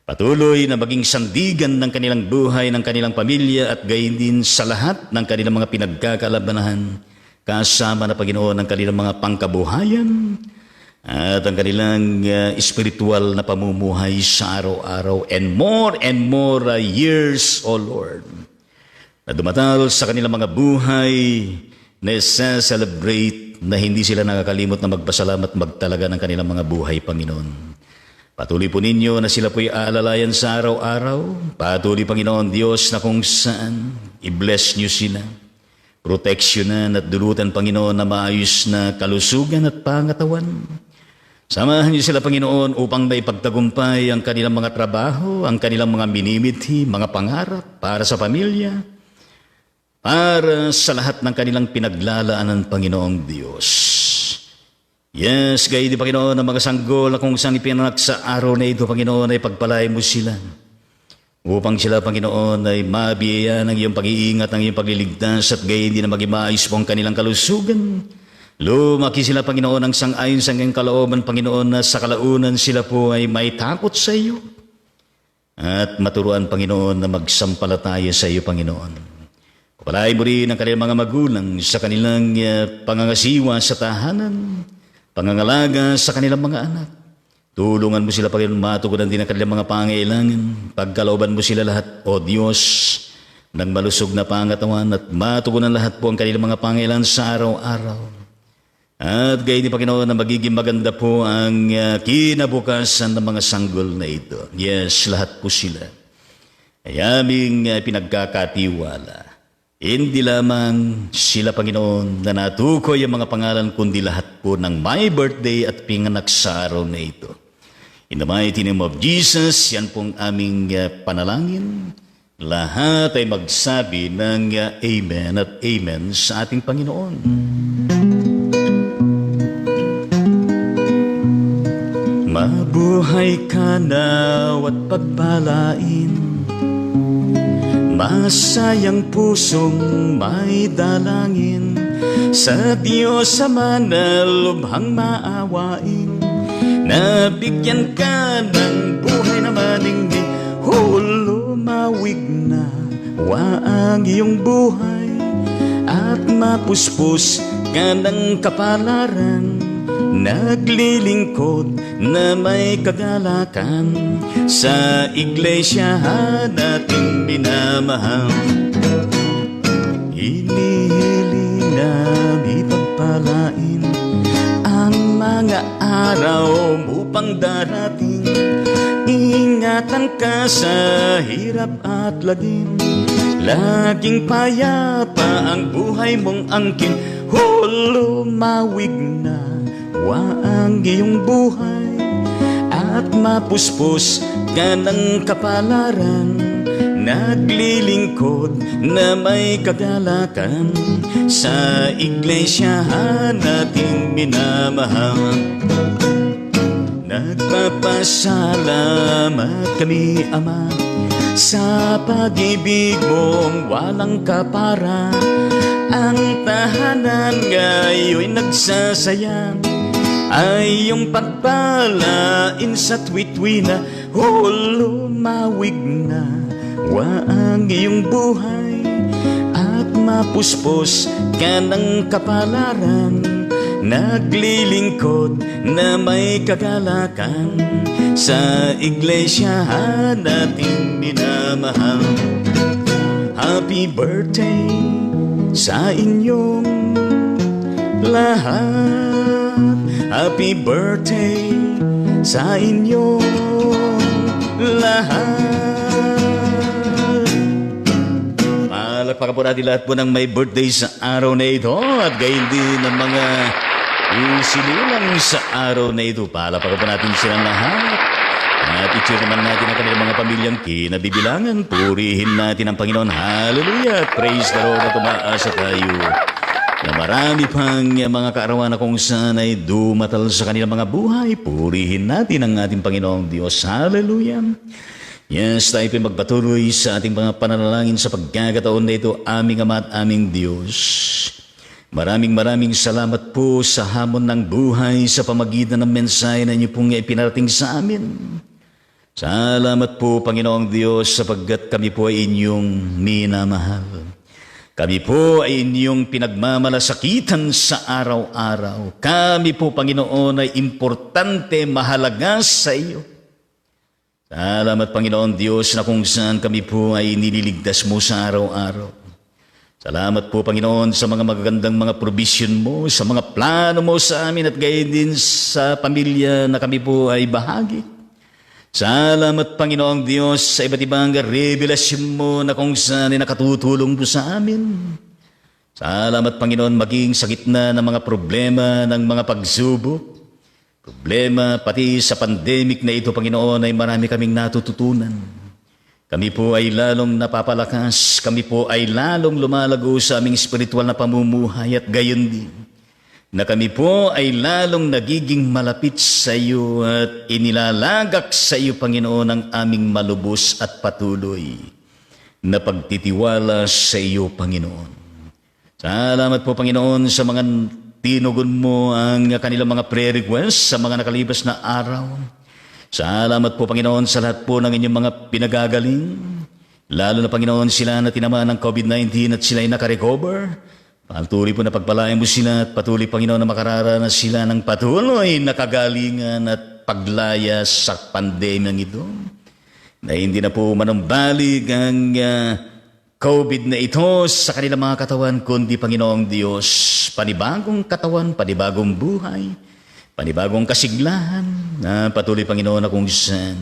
patuloy na maging sandigan ng kanilang buhay, ng kanilang pamilya, at gayon din sa lahat ng kanilang mga pinagkakalabanahan, kasama na, Panginoon, ang kanilang mga pangkabuhayan at ang kanilang espiritual na pamumuhay sa araw-araw, and more years, O Lord, na dumatal sa kanilang mga buhay na celebrate na hindi sila nakakalimot na magpasalamat magtalaga ng kanilang mga buhay, Panginoon. Patuloy po ninyo na sila po'y aalalayan sa araw-araw. Patuloy, Panginoon Diyos, na kung saan i-bless nyo sila, proteksyonan at dulutan, Panginoon, na maayos na kalusugan at pangatawan. Samahan niyo sila, Panginoon, upang may pagtagumpay ang kanilang mga trabaho, ang kanilang mga minimithi, mga pangarap para sa pamilya, para sa lahat ng kanilang pinaglalaanan, Panginoong Diyos. Yes, gayon din, Panginoon, ang mga sanggol na kung saan ipinanak sa araw na ito, Panginoon, ay pagpalay mo sila, upang sila, Panginoon, ay mabiyaya ng iyong pag-iingat, ng iyong pagliligtas, at gayon din na maging maayos po ang kanilang kalusugan. Lumaki sila, Panginoon, ang sang-ayon sa iyong kalooban, Panginoon, na sa kalaunan sila po ay may takot sa iyo, at maturuan, Panginoon, na magsampalataya sa iyo, Panginoon. Palaay mo rin ang kanilang mga magulang sa kanilang pangangasiwa sa tahanan, pangangalaga sa kanilang mga anak. Tulungan mo sila, Panginoon, matugunan din ang kanilang mga pangailangan. Pagkalooban mo sila lahat, O Diyos, ng malusog na pangatawan, at matugunan lahat po ang kanilang mga pangailangan sa araw-araw. At gayon din, Panginoon, na magiging maganda po ang kinabukasan ng mga sanggol na ito. Yes, lahat po sila ay aming pinagkakatiwala. Hindi lamang sila, Panginoon, na natukoy ang mga pangalan, kundi lahat po ng my birthday at pinganak sa araw na ito. In the mighty name of Jesus, yan pong aming panalangin. Lahat ay magsabi ng Amen at Amen sa ating Panginoon. Mabuhay ka nawat pagpalain, masayang pusong may dalangin, sa Diyos Ama na lubhang maawain, nabigyan ka ng buhay na maningning, lumawig na wa ang iyong buhay, at mapuspos ka ng kapalaran, naglilingkod na may kagalakan, sa iglesia nating minamahal. Hinihiling na ipagpalain ang mga araw upang darating. Ingatan ka sa hirap at lagim, laging payapa ang buhay mong angkin. Lumawig na wa ang iyong buhay, at mapuspos ka ng kapalaran, naglilingkod na may kagalakan, sa iglesia nating minamahal. Nagpapasalamat kami, Ama, Sa pag-ibig mong walang kapara, ang tahanan ngayon'y nagsasaya. Ay iyong pagpalain sa tuwi-tuwi na lumawig na waang iyong buhay. At mapuspos ka ng kapalaran, naglilingkod na may kagalakan sa iglesia nating minamahal. Happy birthday sa inyong lahat. Happy birthday sa inyong lahat. Palakpakan po natin lahat po ng may birthday sa araw na ito at gayon din ng mga isinulang sa araw na ito. Palakpakan po natin silang lahat. At i-cheer naman natin ang kanilang mga pamilyang kinabibilangan. Purihin natin ang Panginoon. Hallelujah! Praise the Lord at umaasa tayo na marami pang mga kaarawan na kung saan ay dumatal sa kanilang mga buhay. Purihin natin ang ating Panginoong Diyos. Hallelujah! Yes, tayo po magpatuloy sa ating mga pananalangin sa pagkakataon na ito, aming Ama at aming Diyos. Maraming salamat po sa hamon ng buhay sa pamagitan ng mensahe na inyo pong ipinarating sa amin. Salamat po, Panginoong Diyos, sapagkat kami po ay inyong minamahal. Kami po ay inyong pinagmamalasakitan sa araw-araw. Kami po, Panginoon, ay importante, mahalaga sa iyo. Salamat, Panginoon Diyos, na kung saan kami po ay nililigtas mo sa araw-araw. Salamat po, Panginoon, sa mga magagandang mga provision mo, sa mga plano mo sa amin at gayon din sa pamilya na kami po ay bahagi. Salamat, Panginoong Diyos, sa iba't ibang revelasyon mo na kung saan ay nakatutulong po sa amin. Salamat, Panginoon, maging sa gitna ng mga problema, ng mga pagsubok, problema pati sa pandemic na ito, Panginoon, ay marami kaming natututunan. Kami po ay lalong napapalakas, kami po ay lalong lumalago sa aming spiritual na pamumuhay at gayon din na kami po ay lalong nagiging malapit sa iyo at inilalagak sa iyo, Panginoon, ang aming malubos at patuloy na pagtitiwala sa iyo, Panginoon. Salamat po, Panginoon, sa mga tinugon mo ang kanilang mga prayer requests sa mga nakalipas na araw. Salamat po, Panginoon, sa lahat po ng inyong mga pinagagaling. Lalo na, Panginoon, sila na tinamaan ng COVID-19 at sila ay nakarecover. Patuloy po na pagpalain mo sila at patuloy, Panginoon, na makararanas sila ng patuloy na kagalingan at paglaya sa pandemyang ito. Na hindi na po manumbalik ang COVID na ito sa kanilang mga katawan, kundi, Panginoong Diyos, panibagong katawan, panibagong buhay, panibagong kasiglahan, na patuloy, Panginoon, na kung saan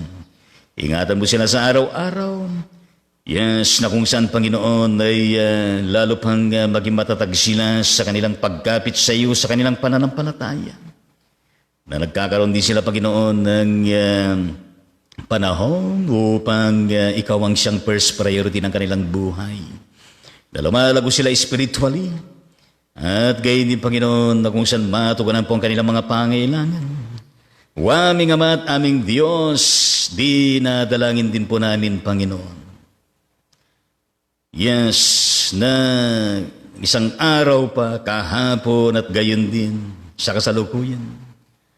ingatan mo sila sa araw-araw. Yes, na kung saan, Panginoon, ay lalo pang maging matatag sila sa kanilang pagkapit sa iyo, sa kanilang pananampalataya. Na nagkakaroon din sila, Panginoon, ng panahon upang ikaw ang siyang first priority ng kanilang buhay. Na lumalago sila spiritually. At gayon din, Panginoon, na kung saan matugunan po ang kanilang mga pangailangan. Aming Ama at aming Diyos, dinadalangin din po namin, Panginoon. Yes, na isang araw pa, kahapon at gayon din sa kasalukuyan,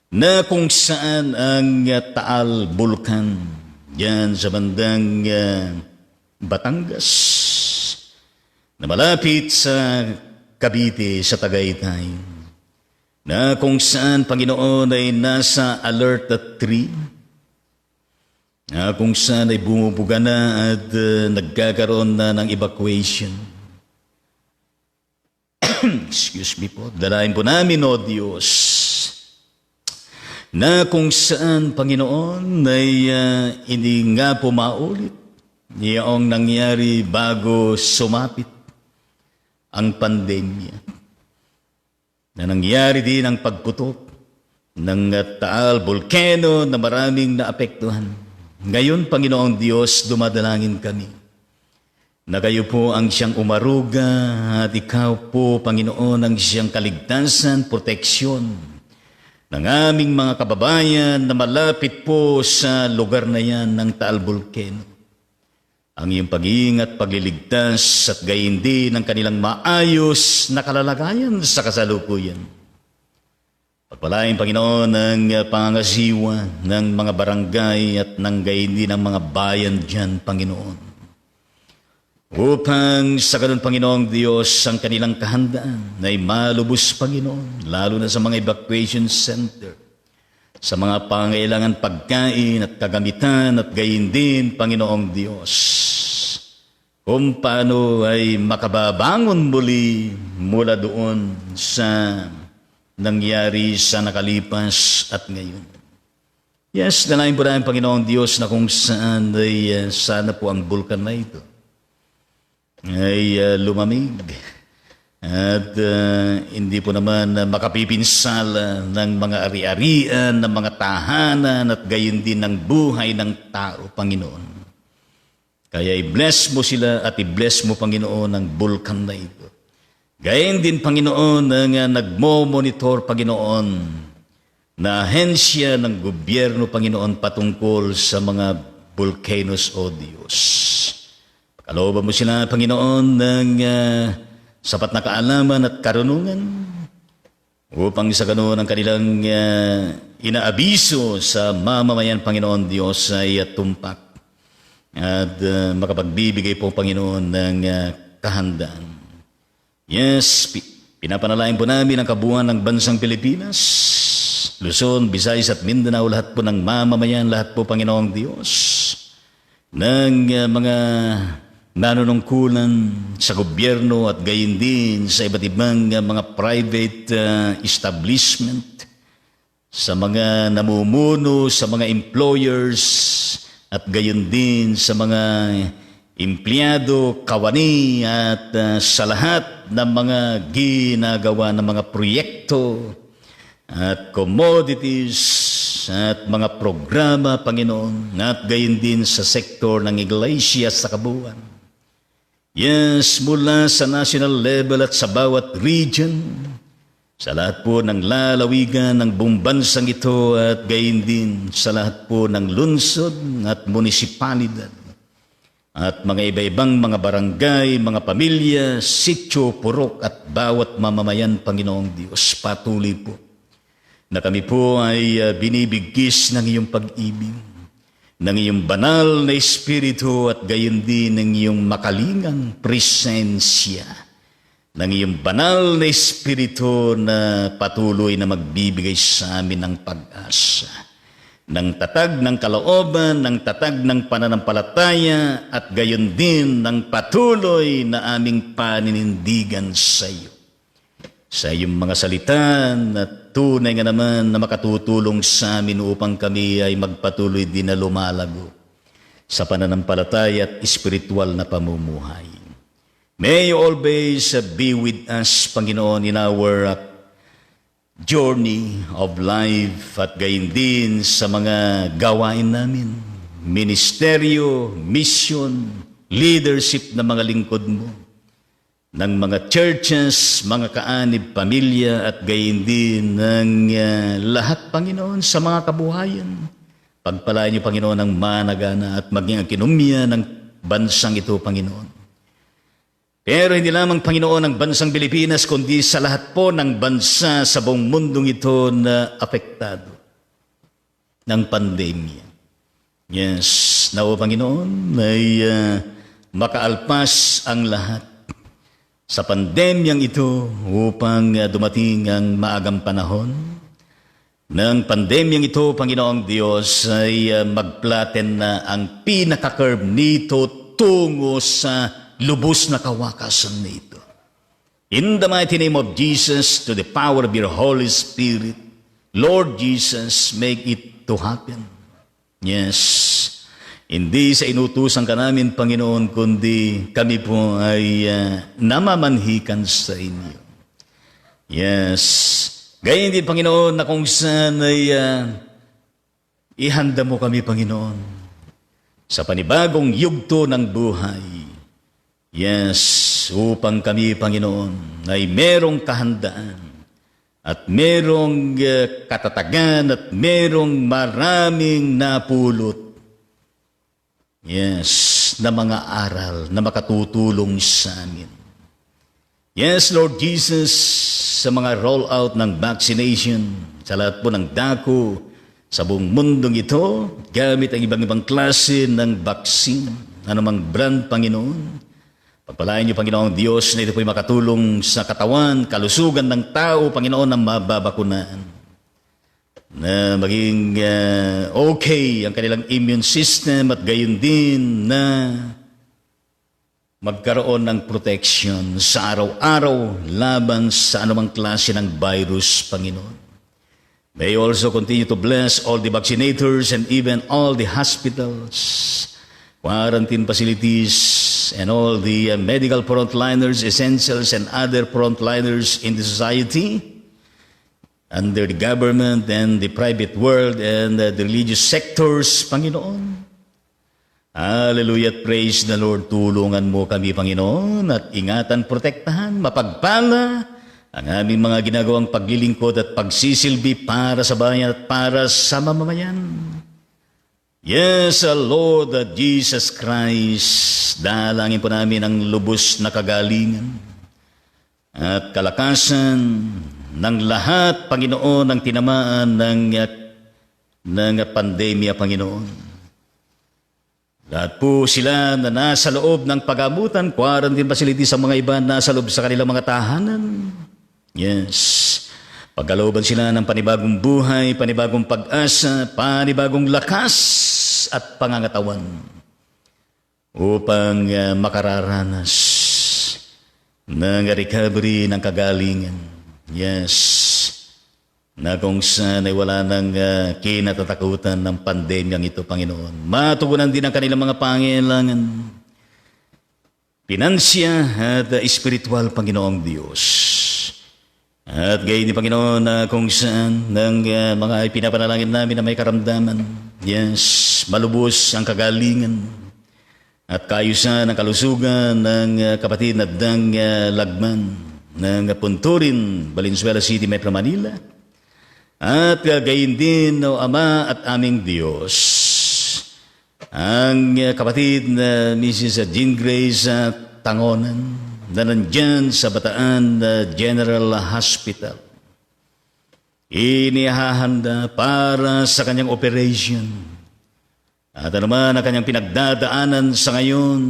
na kung saan ang Taal Bulkan, yan sa bandang Batangas, na malapit sa Cavite, sa Tagaytay, na kung saan, Panginoon, ay nasa alert at 3, kung saan ay bumubuga na at nagkakaroon na ng evacuation. Excuse me po. Dalain po namin, O Diyos, na kung saan, Panginoon, ay hindi nga po maulit yung nangyari bago sumapit ang pandemya. Na nangyari din ang pagputok ng Taal Volcano na maraming naapektuhan. Ngayon, Panginoong Diyos, dumadalangin kami na kayo po ang siyang umaruga at ikaw po, Panginoon, ang siyang kaligtasan, proteksyon ng aming mga kababayan na malapit po sa lugar na yan ng Taal Volcano. ang iyong pag-iingat, pagliligtas at gayon din ang kanilang maayos na kalalagayan sa kasalukuyan. Pagpalain, Panginoon, ang pangangasiwa ng mga barangay at ng gayon din ng mga bayan dyan, Panginoon. Upang sa ganun, Panginoong Diyos, ang kanilang kahandaan na malubos, Panginoon, lalo na sa mga evacuation center, sa mga pangailangan pagkain at kagamitan at gayon din, Panginoong Diyos, kung paano ay makababangon muli mula doon sa nangyari sa nakalipas at ngayon. Yes, dalayan po namin, Panginoong Diyos, na kung saan ay sana po ang bulkan na ito ay lumamig at hindi po naman makapipinsala ng mga ari-arian, ng mga tahanan at gayon din ng buhay ng tao, Panginoon. Kaya i-bless mo sila at i-bless mo, Panginoon, ang bulkan na ito. Gayon din, Panginoon, ang nagmo-monitor, Panginoon, na ahensya ng gobyerno, Panginoon, patungkol sa mga volcanoes, O Diyos. Kalooban mo sila, Panginoon, ng sapat na kaalaman at karunungan upang sa ganoon ang kanilang inaabiso sa mamamayan, Panginoon Diyos, ay tumpak at makapagbibigay po, Panginoon, ng kahandaan. Yes, pinapanalangin po namin ang kabuuan ng bansang Pilipinas, Luzon, Visayas at Mindanao, lahat po ng mamamayan, lahat po, Panginoong Diyos, ng mga nanunungkulan sa gobyerno at gayon din sa iba't ibang mga private establishment, sa mga namumuno, sa mga employers, at gayon din sa mga empleyado, kawani, at sa lahat ng mga ginagawa ng mga proyekto at commodities at mga programa, Panginoon, at gayon din sa sektor ng iglesia sa kabuuan. Yes, mula sa national level at sa bawat region, sa lahat po ng lalawigan ng buong bansang ito at gayon din sa lahat po ng lungsod at munisipalidad at mga iba-ibang mga barangay, mga pamilya, sityo, purok at bawat mamamayan, Panginoong Diyos, patuloy po na kami po ay binibigkis ng iyong pag-ibig, ng iyong banal na Espiritu at gayon din ng iyong makalingang presensya, ng iyong banal na Espiritu na patuloy na magbibigay sa amin ng pag-asa, ng tatag ng kalooban, ng tatag ng pananampalataya at gayon din ng patuloy na aming paninindigan sa iyo. Sa iyong mga salita na tunay nga naman na makatutulong sa amin upang kami ay magpatuloy din na lumalago sa pananampalataya at espiritual na pamumuhay. May you always be with us, Panginoon, in our journey of life at gayon din sa mga gawain namin, ministeryo, mission, leadership ng mga lingkod mo, ng mga churches, mga kaanib, pamilya, at gayon din ng lahat, Panginoon, sa mga kabuhayan. Pagpalain niyo, Panginoon, ang managana at maging ang kinumya ng bansang ito, Panginoon. Pero hindi lamang, Panginoon, ang bansang Pilipinas, kundi sa lahat po ng bansa sa buong mundong ito na apektado ng pandemya. Yes, nawa, Panginoon, ay makaalpas ang lahat sa pandemyang ito upang dumating ang maagang panahon ng pandemyang ito, Panginoong Diyos, ay magplaten na ang pinaka-curve nito tungo sa lubos na kawakasan nito. In the mighty name of Jesus, to the power of your Holy Spirit, Lord Jesus, make it to happen. Yes, hindi sa inutusan ka namin, Panginoon, kundi kami po ay namamanhikan sa inyo. Yes. Gayon din, Panginoon, na kung saan ay ihanda mo kami, Panginoon, sa panibagong yugto ng buhay. Yes, upang kami, Panginoon, ay merong kahandaan at merong katatagan at merong maraming napulot. Yes, na mga aral na makatutulong sa amin. Yes, Lord Jesus, sa mga rollout ng vaccination, sa lahat po ng dako, sa buong mundong ito, gamit ang ibang-ibang klase ng vaccine, anumang brand, Panginoon. Pagpalain niyo, Panginoong Diyos, na ito po'y makatulong sa katawan, kalusugan ng tao, Panginoon, na mababakunaan. Na maging okay ang kanilang immune system at gayon din na magkaroon ng protection sa araw-araw laban sa anumang klase ng virus, Panginoon. May also continue to bless all the vaccinators and even all the hospitals, quarantine facilities, and all the medical frontliners, essentials, and other frontliners in the society, under the government and the private world and the religious sectors, Panginoon. Hallelujah, praise the Lord. Tulungan mo kami, Panginoon, at ingatan, protektahan, mapagpala ang aming mga ginagawang paglilingkod at pagsisilbi para sa bayan at para sa mamamayan. Yes, Lord Jesus Christ, dalangin po namin ang lubos na kagalingan at kalakasan ng lahat, Panginoon, ng tinamaan ng pandemya, Panginoon. Lahat po sila na nasa loob ng pag-amutan, quarantine facility sa mga iba, nasa loob sa kanilang mga tahanan. Yes. Pagkalooban sila ng panibagong buhay, panibagong pag-asa, panibagong lakas at pangangatawan upang makararanas ng recovery ng kagalingan. Yes. Na kung saan ay wala nang kinatatakutan ng pandemyang ito, Panginoon. Matugunan din ang kanilang mga pangailangan, pinansya at espiritual, Panginoong Diyos. At gayon din, Panginoon, na kung saan ng mga pinapanalangin namin na may karamdaman, yes, malubos ang kagalingan at kaayusan ng kalusugan ng kapatid na Dang Lagman ng Punturin, Valenzuela City, Metro Manila. At gayon din, o Ama at aming Diyos, ang kapatid na Mrs. Jean Grace Tangonan, na nandyan sa Bataan General Hospital. Inihahanda para sa kanyang operation. At naman ang kanyang pinagdadaanan sa ngayon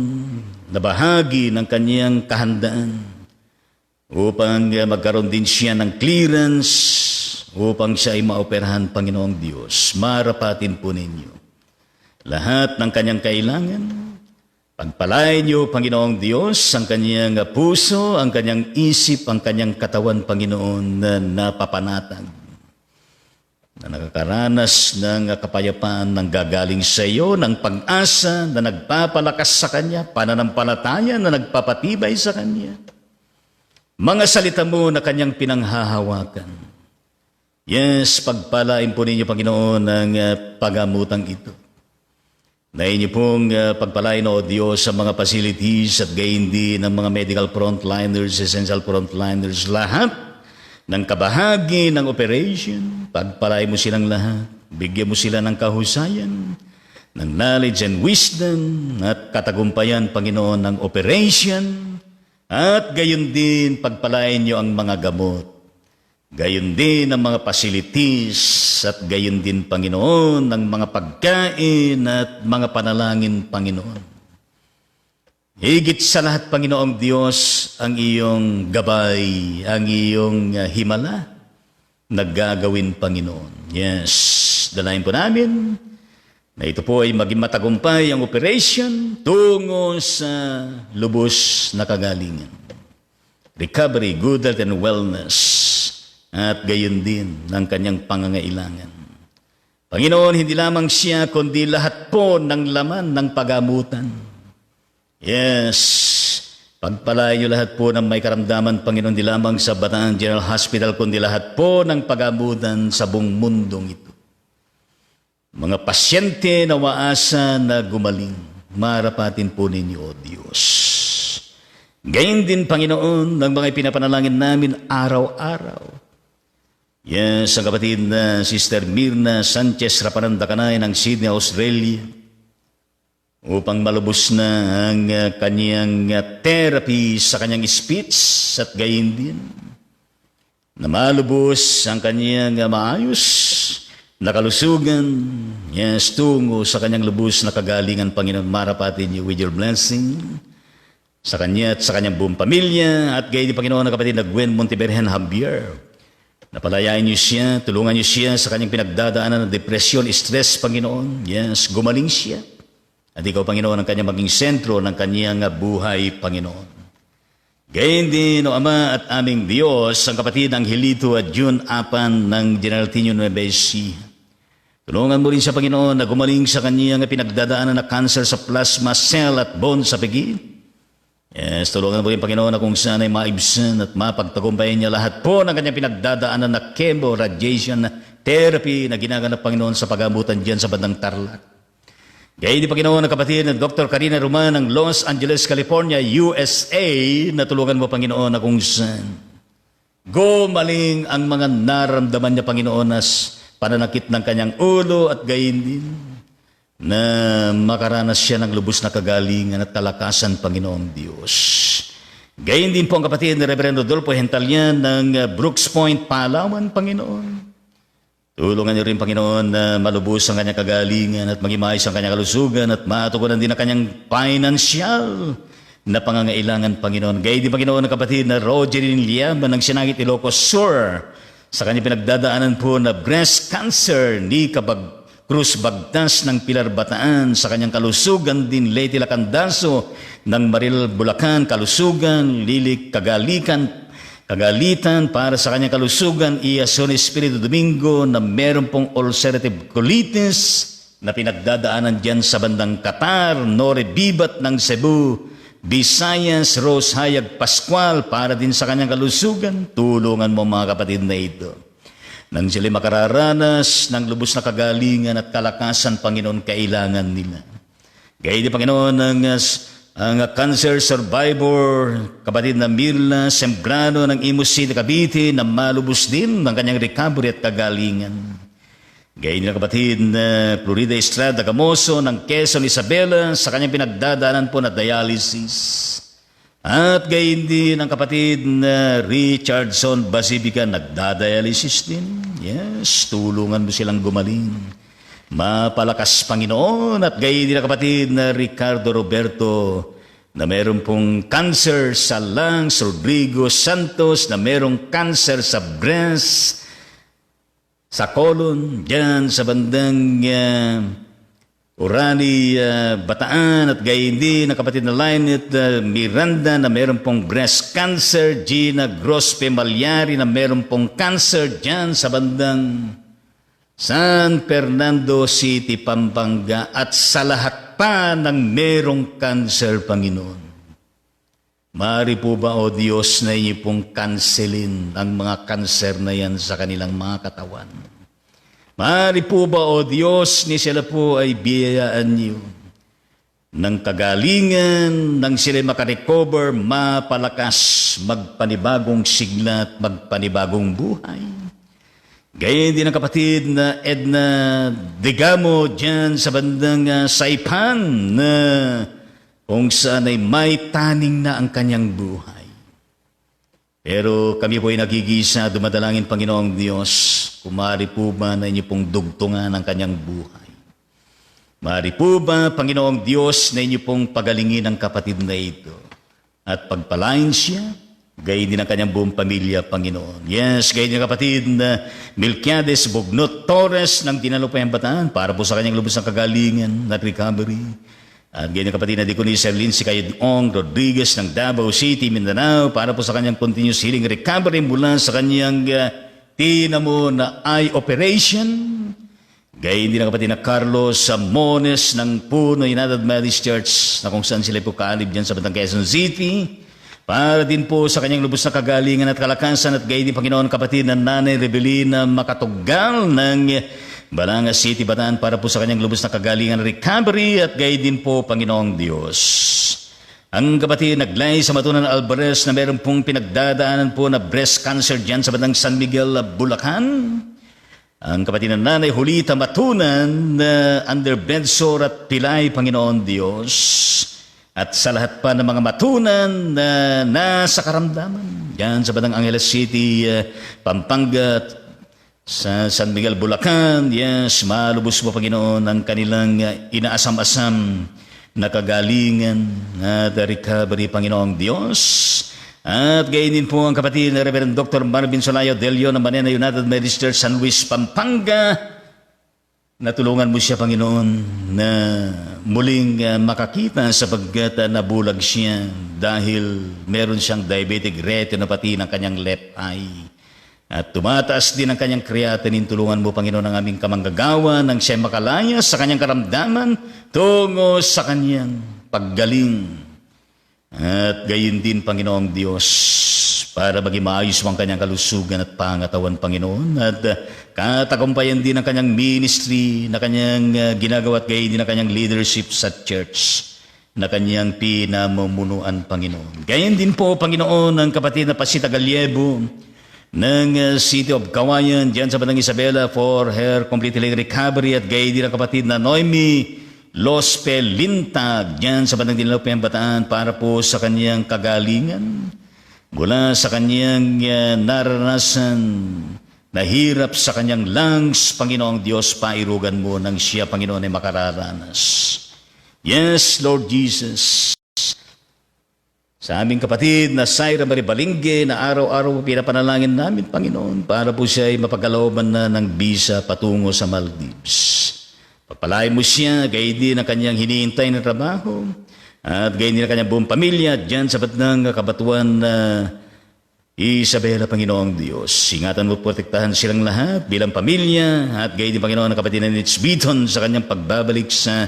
na bahagi ng kanyang kahandaan upang magkaroon din siya ng clearance upang siya ay maoperahan, Panginoong Diyos. Marapatin po ninyo lahat ng kanyang kailangan. Pagpalain niyo, Panginoong Diyos, ang kanyang puso, ang kanyang isip, ang kanyang katawan, Panginoon, na napapanatag, na nakakaranas ng kapayapaan ng gagaling sa iyo, ng pag-asa na nagpapalakas sa kanya, pananampalataya na nagpapatibay sa kanya. Mga salita mo na kanyang pinanghahawakan. Yes, pagpalain po ninyo, Panginoon, ang pagamutang ito. Na inyo pong pagpalain, O Diyos, sa mga facilities at gayon din ng mga medical frontliners, essential frontliners, lahat ng kabahagi ng operation. Pagpalain mo silang lahat. Bigyan mo sila ng kahusayan, ng knowledge and wisdom at katagumpayan, Panginoon, ng operation. At gayon din, pagpalain niyo ang mga gamot. Gayon din ang mga facilities at gayon din, Panginoon, ang mga pagkain at mga panalangin, Panginoon. Higit sa lahat, Panginoong Diyos, ang iyong gabay, ang iyong himala, naggagawin, Panginoon. Yes, dalayan po namin na ito po ay maging matagumpay ang operation tungo sa lubos na kagalingan. Recovery, good health, and wellness. At gayon din ng kanyang pangangailangan. Panginoon, hindi lamang siya, kundi lahat po ng laman ng pagamutan. Yes, pagpalain niyo lahat po ng may karamdaman, Panginoon, hindi lamang sa Bataan General Hospital, kundi lahat po ng pagamutan sa buong mundong ito. Mga pasyente na waasa na gumaling, marapatin po ninyo, O Diyos. Gayon din, Panginoon, ng mga pinapanalangin namin araw-araw. Yes, ang kapatid na Sister Mirna Sanchez Rapananda Kanay ng Sydney, Australia. upang malubos na ang kanyang therapy sa kanyang speech at gayon din na malubos ang kanyang maayos na kalusugan, yes, tungo sa kanyang lubos na kagalingan, Panginoon. Marapatin niyo with your blessing sa kanya at sa kanyang buong pamilya, at gayon din, Panginoon, na kapatid na Gwen Monteberhen Javier. Napalayain niyo siya, tulungan niyo siya sa kanyang pinagdadaanan ng depresyon, stress, Panginoon. Yes, gumaling siya. At ikaw, Panginoon, ang kanyang maging sentro ng kanyang buhay, Panginoon. Gayon din, O Ama at aming Diyos, ang kapatid ng Hilito at June 4 ng General Tino Nueva Ecija. Tulungan mo rin siya, Panginoon, na gumaling sa kanyang pinagdadaanan na cancer sa plasma cell at bone sa pigi. Yes, tulungan mo rin, Panginoon, na kung saan ay maibsan at mapagtagumpayan niya lahat po ng kanyang pinagdadaanan na chemo, radiation, therapy na ginaganap, Panginoon, sa pag-abutan dyan sa bandang Tarlac. Gayon din, Panginoon, ang kapatid na Dr. Karina Roman ng Los Angeles, California, USA, na tulungan mo, Panginoon, na kung saan gumaling ang mga naramdaman niya, Panginoon, as pananakit ng kanyang ulo, at gayon din na makaranas siya ng lubos na kagalingan at kalakasan, Panginoong Diyos. Gayon din po ang kapatid ni Reverendo Rodolfo Hentalian ng Brooks Point, Palawan, Panginoon. Tulungan niyo rin, Panginoon, na malubos ang kanyang kagalingan at maging maayos ang kanyang kalusugan at matugunan din ang kanyang financial na pangangailangan, Panginoon. Gayon din, Panginoon, ang kapatid na Rogerin Liaman ng Sinangit, Ilocos Sur, sa kanyang pinagdadaanan po na breast cancer ni Cruz Bagtas ng Pilar Bataan, sa kanyang kalusugan din Leyte Lacandaso ng Maril Bulacan, kalusugan, Lilik Kagalitan para sa kanyang kalusugan, Iason Espiritu Domingo na meron pong ulcerative colitis na pinagdadaanan dyan sa bandang Qatar, Nore Bibat ng Cebu, Visayas, Rose Hayag Pascual para din sa kanyang kalusugan. Tulungan mo, mga kapatid na ito, nang sila makararanas ng lubos na kagalingan at kalakasan, Panginoon, kailangan nila. Gayon din, Panginoon, ang cancer survivor, kapatid na Mirla Sembrano ng Imus City, Cavite, na malubos din ng kanyang recovery at kagalingan. Gayon din, kapatid na Florida Estrada Gamoso ng Quezon, Isabela, sa kanyang pinagdadaanan po na dialysis. At gayon din ang kapatid na Richardson Basibica, nagdadialysis din. Yes, tulungan mo silang gumaling. Mapalakas, Panginoon. At gayon din ang kapatid na Ricardo Roberto na meron pong cancer sa lungs, Rodrigo Santos na merong cancer sa breast, sa colon, dyan sa bandang Orani, Bataan, at gayon din ang kapatid na Lynette Miranda na meron pong breast cancer, Gina Grospe Malyari na meron pong cancer dyan sa bandang San Fernando City, Pampanga, at sa lahat pa ng merong cancer, Panginoon. Maaari po ba, O Diyos, na inyo pong kanselin ang mga kanser na yan sa kanilang mga katawan? Maaari po ba, O Diyos, ni sila po ay biyayaan niyo ng kagalingan, nang sila makarecover, mapalakas, magpanibagong sigla at magpanibagong buhay? Gayon din ang kapatid na Edna Degamo dyan sa bandang Saipan na kung saan ay may taning na ang kanyang buhay. Pero kami po ay nagigisa, dumadalangin, Panginoong Diyos, kung maaari po ba na inyo pong dugtungan ang kanyang buhay. Maaari po ba, Panginoong Diyos, na inyo pong pagalingin ang kapatid na ito at pagpalain siya, gayon din ang kanyang buong pamilya, Panginoon. Yes, gayon din ang kapatid na Milquiades Bognot Torres ng Dinalupayang Bataan para po sa kanyang lubos ng kagalingan at recovery. At ganyan kapatid na Diconisa Lindsay Kayedong Rodriguez ng Davao City, Mindanao, para po sa kanyang continuous healing recovery mula sa kanyang tinamo na eye operation. Gayon din ang kapatid na Carlos Samones ng Puno United Methodist Church na kung saan sila po kaalib dyan sa Batang Quezon City, para din po sa kanyang lubos na kagalingan at kalakasan. At gayon din, Panginoon, kapatid na Nanay Rebelina Makatugal ng Balanga City, Bataan, para po sa kanyang lubos na kagalingan at recovery. At gayon din po, Panginoong Diyos, ang kapatid naglay sa Matunan Alvarez na meron pong pinagdadaanan po na breast cancer dyan sa bandang San Miguel, Bulacan. ang kapatid na Nanay Julita Matunan na under bedsore at pilay, Panginoon Diyos. At sa lahat pa ng mga matunan na nasa karamdaman, yan sa Batang Angeles City, Pampanga, sa San Miguel, Bulacan, yes, malubos mo, Panginoon, ang kanilang inaasam-asam na kagalingan at recovery, Panginoong Diyos. At gayon din po ang kapatid na Reverend Dr. Marvin Solayo Delio ng Manena United Methodist Church, San Luis, Pampanga. Natulungan mo siya, Panginoon, na muling makakita sapagkat nabulag siya dahil meron siyang diabetic retinopathy ng kanyang left eye. At tumataas din ang kanyang creatinine. Tulungan mo, Panginoon, ang aming kamanggagawa nang siya makalaya sa kanyang karamdaman tungo sa kanyang paggaling. At gayon din, Panginoong Diyos, para maging maayos ang kanyang kalusugan at pangatawan, Panginoon. At katagumpayan din ang kanyang ministry na kanyang ginagawa at gayon din ang kanyang leadership sa church na kanyang pinamumunuan, Panginoon. Gayon din po, Panginoon, ang kapatid na Pasita Gallego ng City of Kawayan, diyan sa Batang Isabela, for her complete recovery. At gayon din ang kapatid na Noemi Lospe Lintag, diyan sa Batang Dilaw, Bataan, para po sa kanyang kagalingan mula sa kanyang naranasan na hirap sa kanyang lungs. Panginoong Diyos, pairugan mo nang siya, Panginoon, ay makararanas. Yes, Lord Jesus. Sa aming kapatid na Syra Marie Balingge, na araw-araw pinapanalangin namin, Panginoon, para po siya ay mapagalooban na ng bisa patungo sa Maldives. Pagpalain mo siya, gayon din ang kanyang hinihintay na trabaho, at gayon din ang kanyang buong pamilya, dyan sa Batang Kabatuan na Isabela, Panginoong Diyos. Ingatan mo, protektahan silang lahat bilang pamilya, at gayon din, Panginoon, ang kapatid na Nitz Beaton sa kanyang pagbabalik sa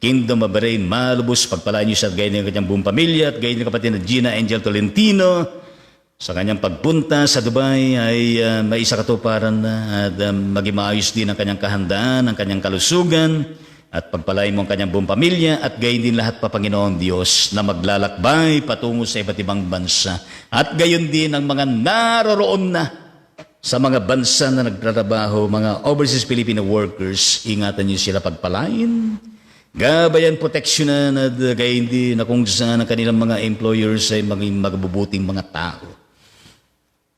Kingdom of Bahrain, malubos. Pagpalain niyo siya at gayon din ang kanyang buong pamilya, at gayon din ang kapatid na Gina Angel Tolentino sa kanyang pagpunta sa Dubai ay may isa katuparan na at maging maayos din ang kanyang kahandaan, ang kanyang kalusugan, at pagpalain mo ang kanyang buong pamilya, at gayon din lahat pa, Panginoong Diyos, na maglalakbay patungo sa iba't ibang bansa. At gayon din ang mga naroroon na sa mga bansa na nagtratrabaho, mga overseas Filipino workers, ingatan niyo sila, pagpalain, gabayan, proteksyonan, at gayon din na kung saan ang kanilang mga employers ay maging magbubuting mga tao.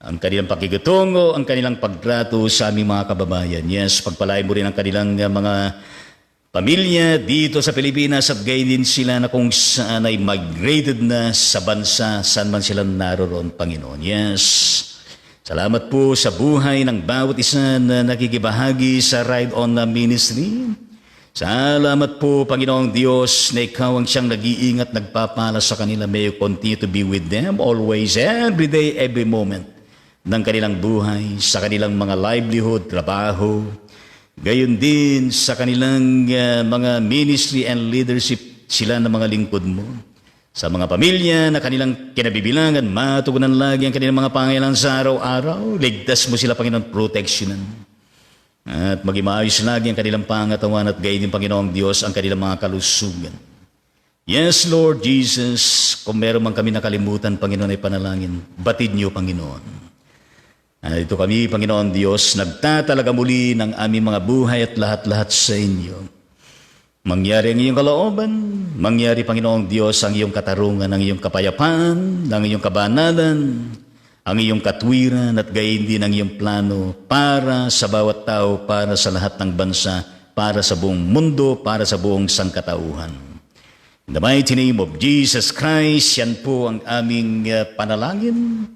Ang kanilang pakikitungo, ang kanilang pagtrato sa aming mga kababayan. Yes, pagpalain mo rin ang kanilang mga pamilya dito sa Pilipinas, at gayon din sila na kung saan ay migrated na sa bansa saan man sila naroroon, Panginoon. Yes, salamat po sa buhay ng bawat isa na nakikibahagi sa Ride On na ministry. Salamat po, Panginoong Diyos, na ikaw ang siyang nag-iingat, nagpapala sa kanila. May you continue to be with them always, every day, every moment ng kanilang buhay, sa kanilang mga livelihood, trabaho, gayon din sa kanilang mga ministry and leadership, sila na mga lingkod mo. Sa mga pamilya na kanilang kinabibilangan, matugunan lagi ang kanilang mga pangailangan sa araw-araw. Ligtas mo sila, Panginoon, proteksyonan. At maging maayos lagi ang kanilang pangatawan, at gayon din, Panginoong Diyos, ang kanilang mga kalusugan. Yes, Lord Jesus, kung meron man kami nakalimutan, Panginoon, ay panalangin, batid niyo, Panginoon. Ito kami, Panginoon Diyos, nagtatalaga muli ng aming mga buhay at lahat-lahat sa inyo. Mangyari ang iyong kalooban, mangyari, Panginoong Diyos, ang iyong katarungan, ang iyong kapayapaan, ang iyong kabanalan, ang iyong katwiran, at gayon din ang iyong plano para sa bawat tao, para sa lahat ng bansa, para sa buong mundo, para sa buong sangkatauhan. In the mighty name of Jesus Christ, yan po ang aming panalangin.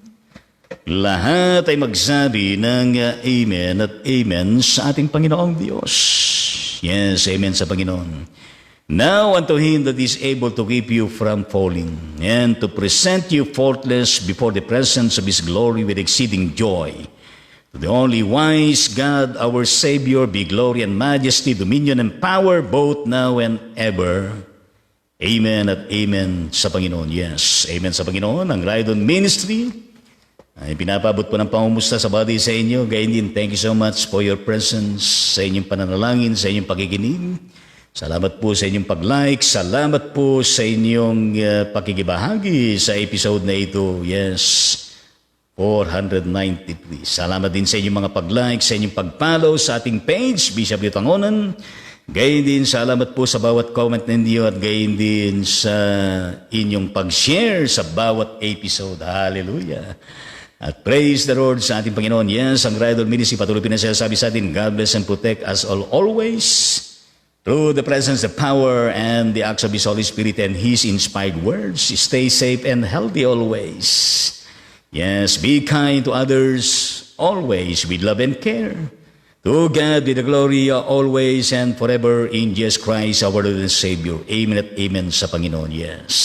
Lahat ay magsabi ng amen at amen sa ating Panginoong Diyos. Yes, amen sa Panginoon. Now unto Him that is able to keep you from falling, and to present you faultless before the presence of His glory with exceeding joy. To the only wise God, our Savior, be glory and majesty, dominion and power, both now and ever. Amen at amen sa Panginoon. Yes, amen sa Panginoon. Ang Ride On Ministry ay pinapabot po ng pangumusta sa body sa inyo. Gayon din, thank you so much for your presence, sa inyong pananalangin, sa inyong pakikinig. Salamat po sa inyong pag-like. Salamat po sa inyong pakikibahagi sa episode na ito. Yes, 493. Salamat din sa inyong mga pag-like, sa inyong pag-follow sa ating page, Bishop Litangonan. Gayon din, salamat po sa bawat comment ninyo at gayon din sa inyong pag-share sa bawat episode. Hallelujah. At praise the Lord sa ating Panginoon. Yes, ang Ride On Ministry patuloy pinasasabi sa atin, God bless and protect us all always through the presence, the power, and the acts of His Holy Spirit and His inspired words. Stay safe and healthy always. Yes, be kind to others always with love and care. To God be the glory always and forever in Jesus Christ our Lord and Savior. Amen at amen sa Panginoon. Yes.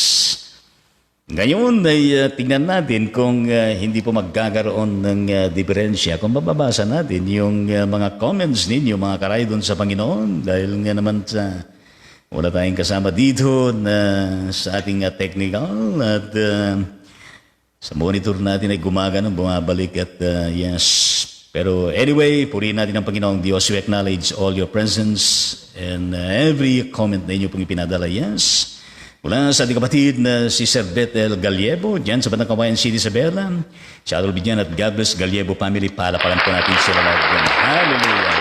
Ngayon ay tingnan natin kung hindi po magkakaroon ng diferensya. Kung mababasa natin yung mga comments ninyo, mga karaydon sa Panginoon. Dahil nga naman wala tayong kasama dito na sa ating technical at sa monitor natin ay gumagana, bumabalik at yes. Pero anyway, purihin natin ang Panginoong Diyos. We acknowledge all your presence and every comment na inyo pong ipinadala. Yes. Mula sa ating kapatid na si Sir Bethel Galiebo, dyan sa Batang Kawayan City, Isabela. Si Adol Bidyan at God bless Galiebo family. Palapalan po natin sila lahat dyan. Hallelujah.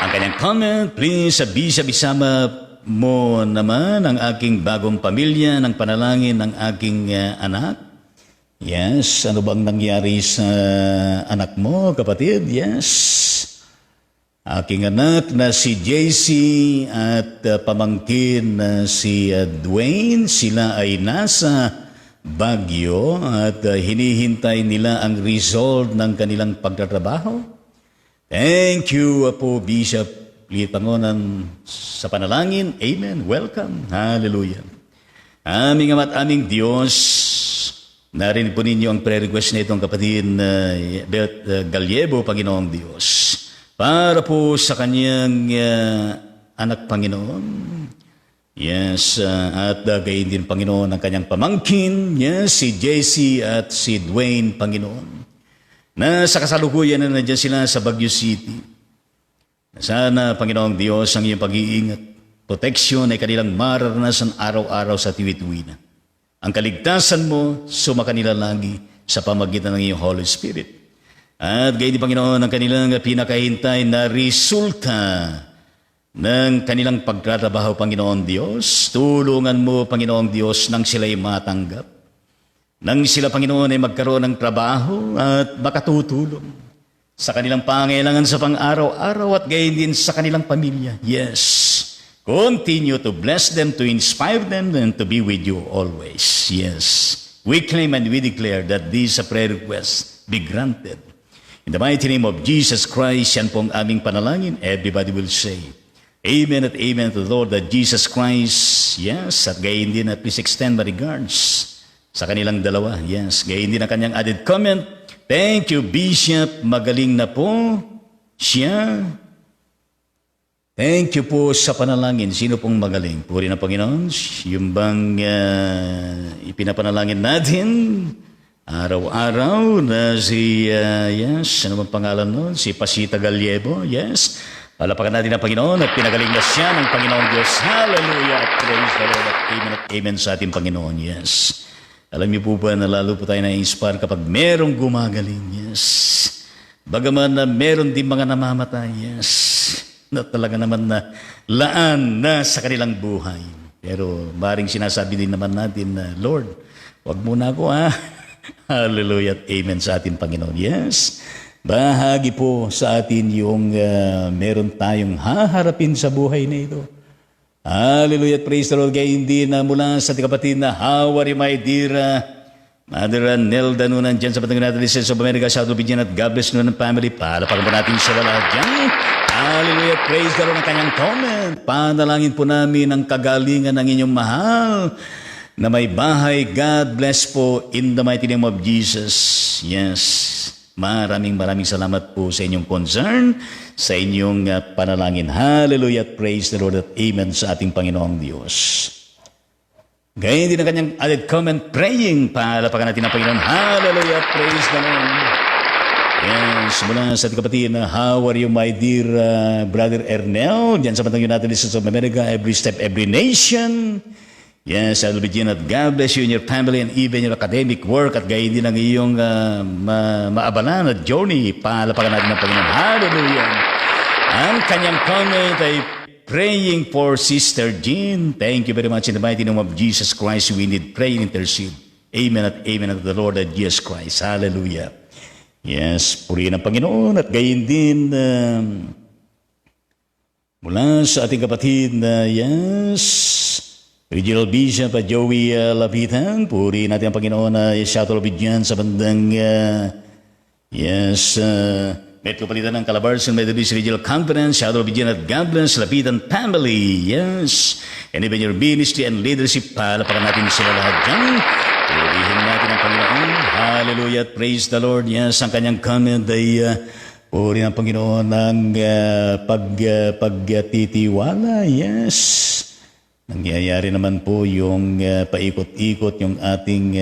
Ang kanyang comment, please, Bishop, isama mo naman ang aking bagong pamilya ng panalangin ng aking anak. Yes, ano bang nangyari sa anak mo, kapatid? Yes. Aking anak na si JC at pamangkin na si Dwayne, sila ay nasa Baguio at hinihintay nila ang result ng kanilang pagtatrabaho. Thank you po, Bishop Litangonan, sa panalangin. Amen. Welcome. Hallelujah. Aming Ama at aming Diyos, narinig po ninyo ang prayer request na itong kapatid na Galiebo, Panginoong Diyos. Para po sa kanyang anak, Panginoon. Yes, at gayon din, Panginoon, ang kanyang pamangkin, yes, si JC at si Dwayne, Panginoon. Na sa kasalukuyan na nandiyan sila sa Baguio City. Sana, Panginoong Diyos, ang iyong pag-iingat, proteksyon ay kanilang mararanasan araw-araw sa tiwit-tuwina. Ang kaligtasan mo, sumakanila lagi sa pamagitan ng iyong Holy Spirit. At gayon din, Panginoon, ang kanilang pinakahintay na resulta ng kanilang pagtatrabaho, Panginoon Diyos. Tulungan mo, Panginoon Diyos, nang sila'y matanggap. Nang sila, Panginoon, ay magkaroon ng trabaho at makatutulong sa kanilang pangailangan sa pang-araw-araw at gayon din sa kanilang pamilya. Yes. Continue to bless them, to inspire them, and to be with you always. Yes. We claim and we declare that these prayer requests be granted. In the mighty name of Jesus Christ, yan pong aming panalangin. Everybody will say, Amen at amen to the Lord that Jesus Christ. Yes. At gayon din at please extend my regards sa kanilang dalawa. Yes. Gayon din ang kanyang added comment. Thank you, Bishop. Magaling na po siya. Thank you po sa panalangin. Sino pong magaling? Puri ng Panginoon. Yung bang ipinapanalangin natin araw-araw na si, yes, ano bang pangalan nun? Si Pasita Galiebo, yes. Palapakan natin ang Panginoon at pinagaling na siya ng Panginoon Diyos. Hallelujah! Praise the Lord at amen sa ating Panginoon, yes. Alam niyo po ba na lalo po tayo na-inspire kapag merong gumagaling, yes. Bagaman na meron din mga namamatay, yes. Na talaga naman na laan na sa kanilang buhay. Pero maring sinasabi din naman natin na, Lord, wag muna ako Hallelujah at amen sa ating Panginoon. Yes, bahagi po sa atin yung meron tayong haharapin sa buhay na ito. Hallelujah at praise the Lord. Gayon din na mula sa ating kapatid na how are you, my dear Mother Nelda Nunan dyan sa Batang United States of America, South Obedian at God bless Nunan family. Palapakan po natin siya lahat dyan. Hallelujah, praise the Lord ang kanyang comment. Panalangin po namin ang kagalingan ng inyong mahal na may bahay. God bless po in the mighty name of Jesus. Yes, maraming salamat po sa inyong concern, sa inyong panalangin. Hallelujah, praise the Lord at amen sa ating Panginoong Diyos. Gayon din ang kanyang added comment, praying. Palapakan natin ang Panginoon. Hallelujah, praise the Lord. Yes, mula sa ating kapatid na how are you, my dear Brother Ernel, diyan sa Batang United States of America, every step, every nation. Yes, I'll begin at God bless you in your family and even your academic work at gayon din ang iyong maabalan at journey. Palapakan natin ng Panginoon. Hallelujah. Ang kanyang comment ay praying for Sister Jean. Thank you very much in the mighty name of Jesus Christ. We need pray and intercede. Amen at amen at the Lord at Jesus Christ. Hallelujah. Yes, purihin ang Panginoon at gayon din mula sa ating kapatid na Regional Bishop Joey Lapitan, puri natin ang Panginoon na shuttle bigyan sa bandang Metropolitan ng Calabarzon Methodist Regional Conference, shuttle bigyan at God bless Lapitan family, yes, and even your ministry and leadership, palapakan natin sila lahat dyan. Purihin natin ang Panginoon, hallelujah, praise the Lord. Yes, ang kanyang comment ay puri ng Panginoon ng pagtitiwala, yes. Nangyayari naman po yung paikot-ikot yung ating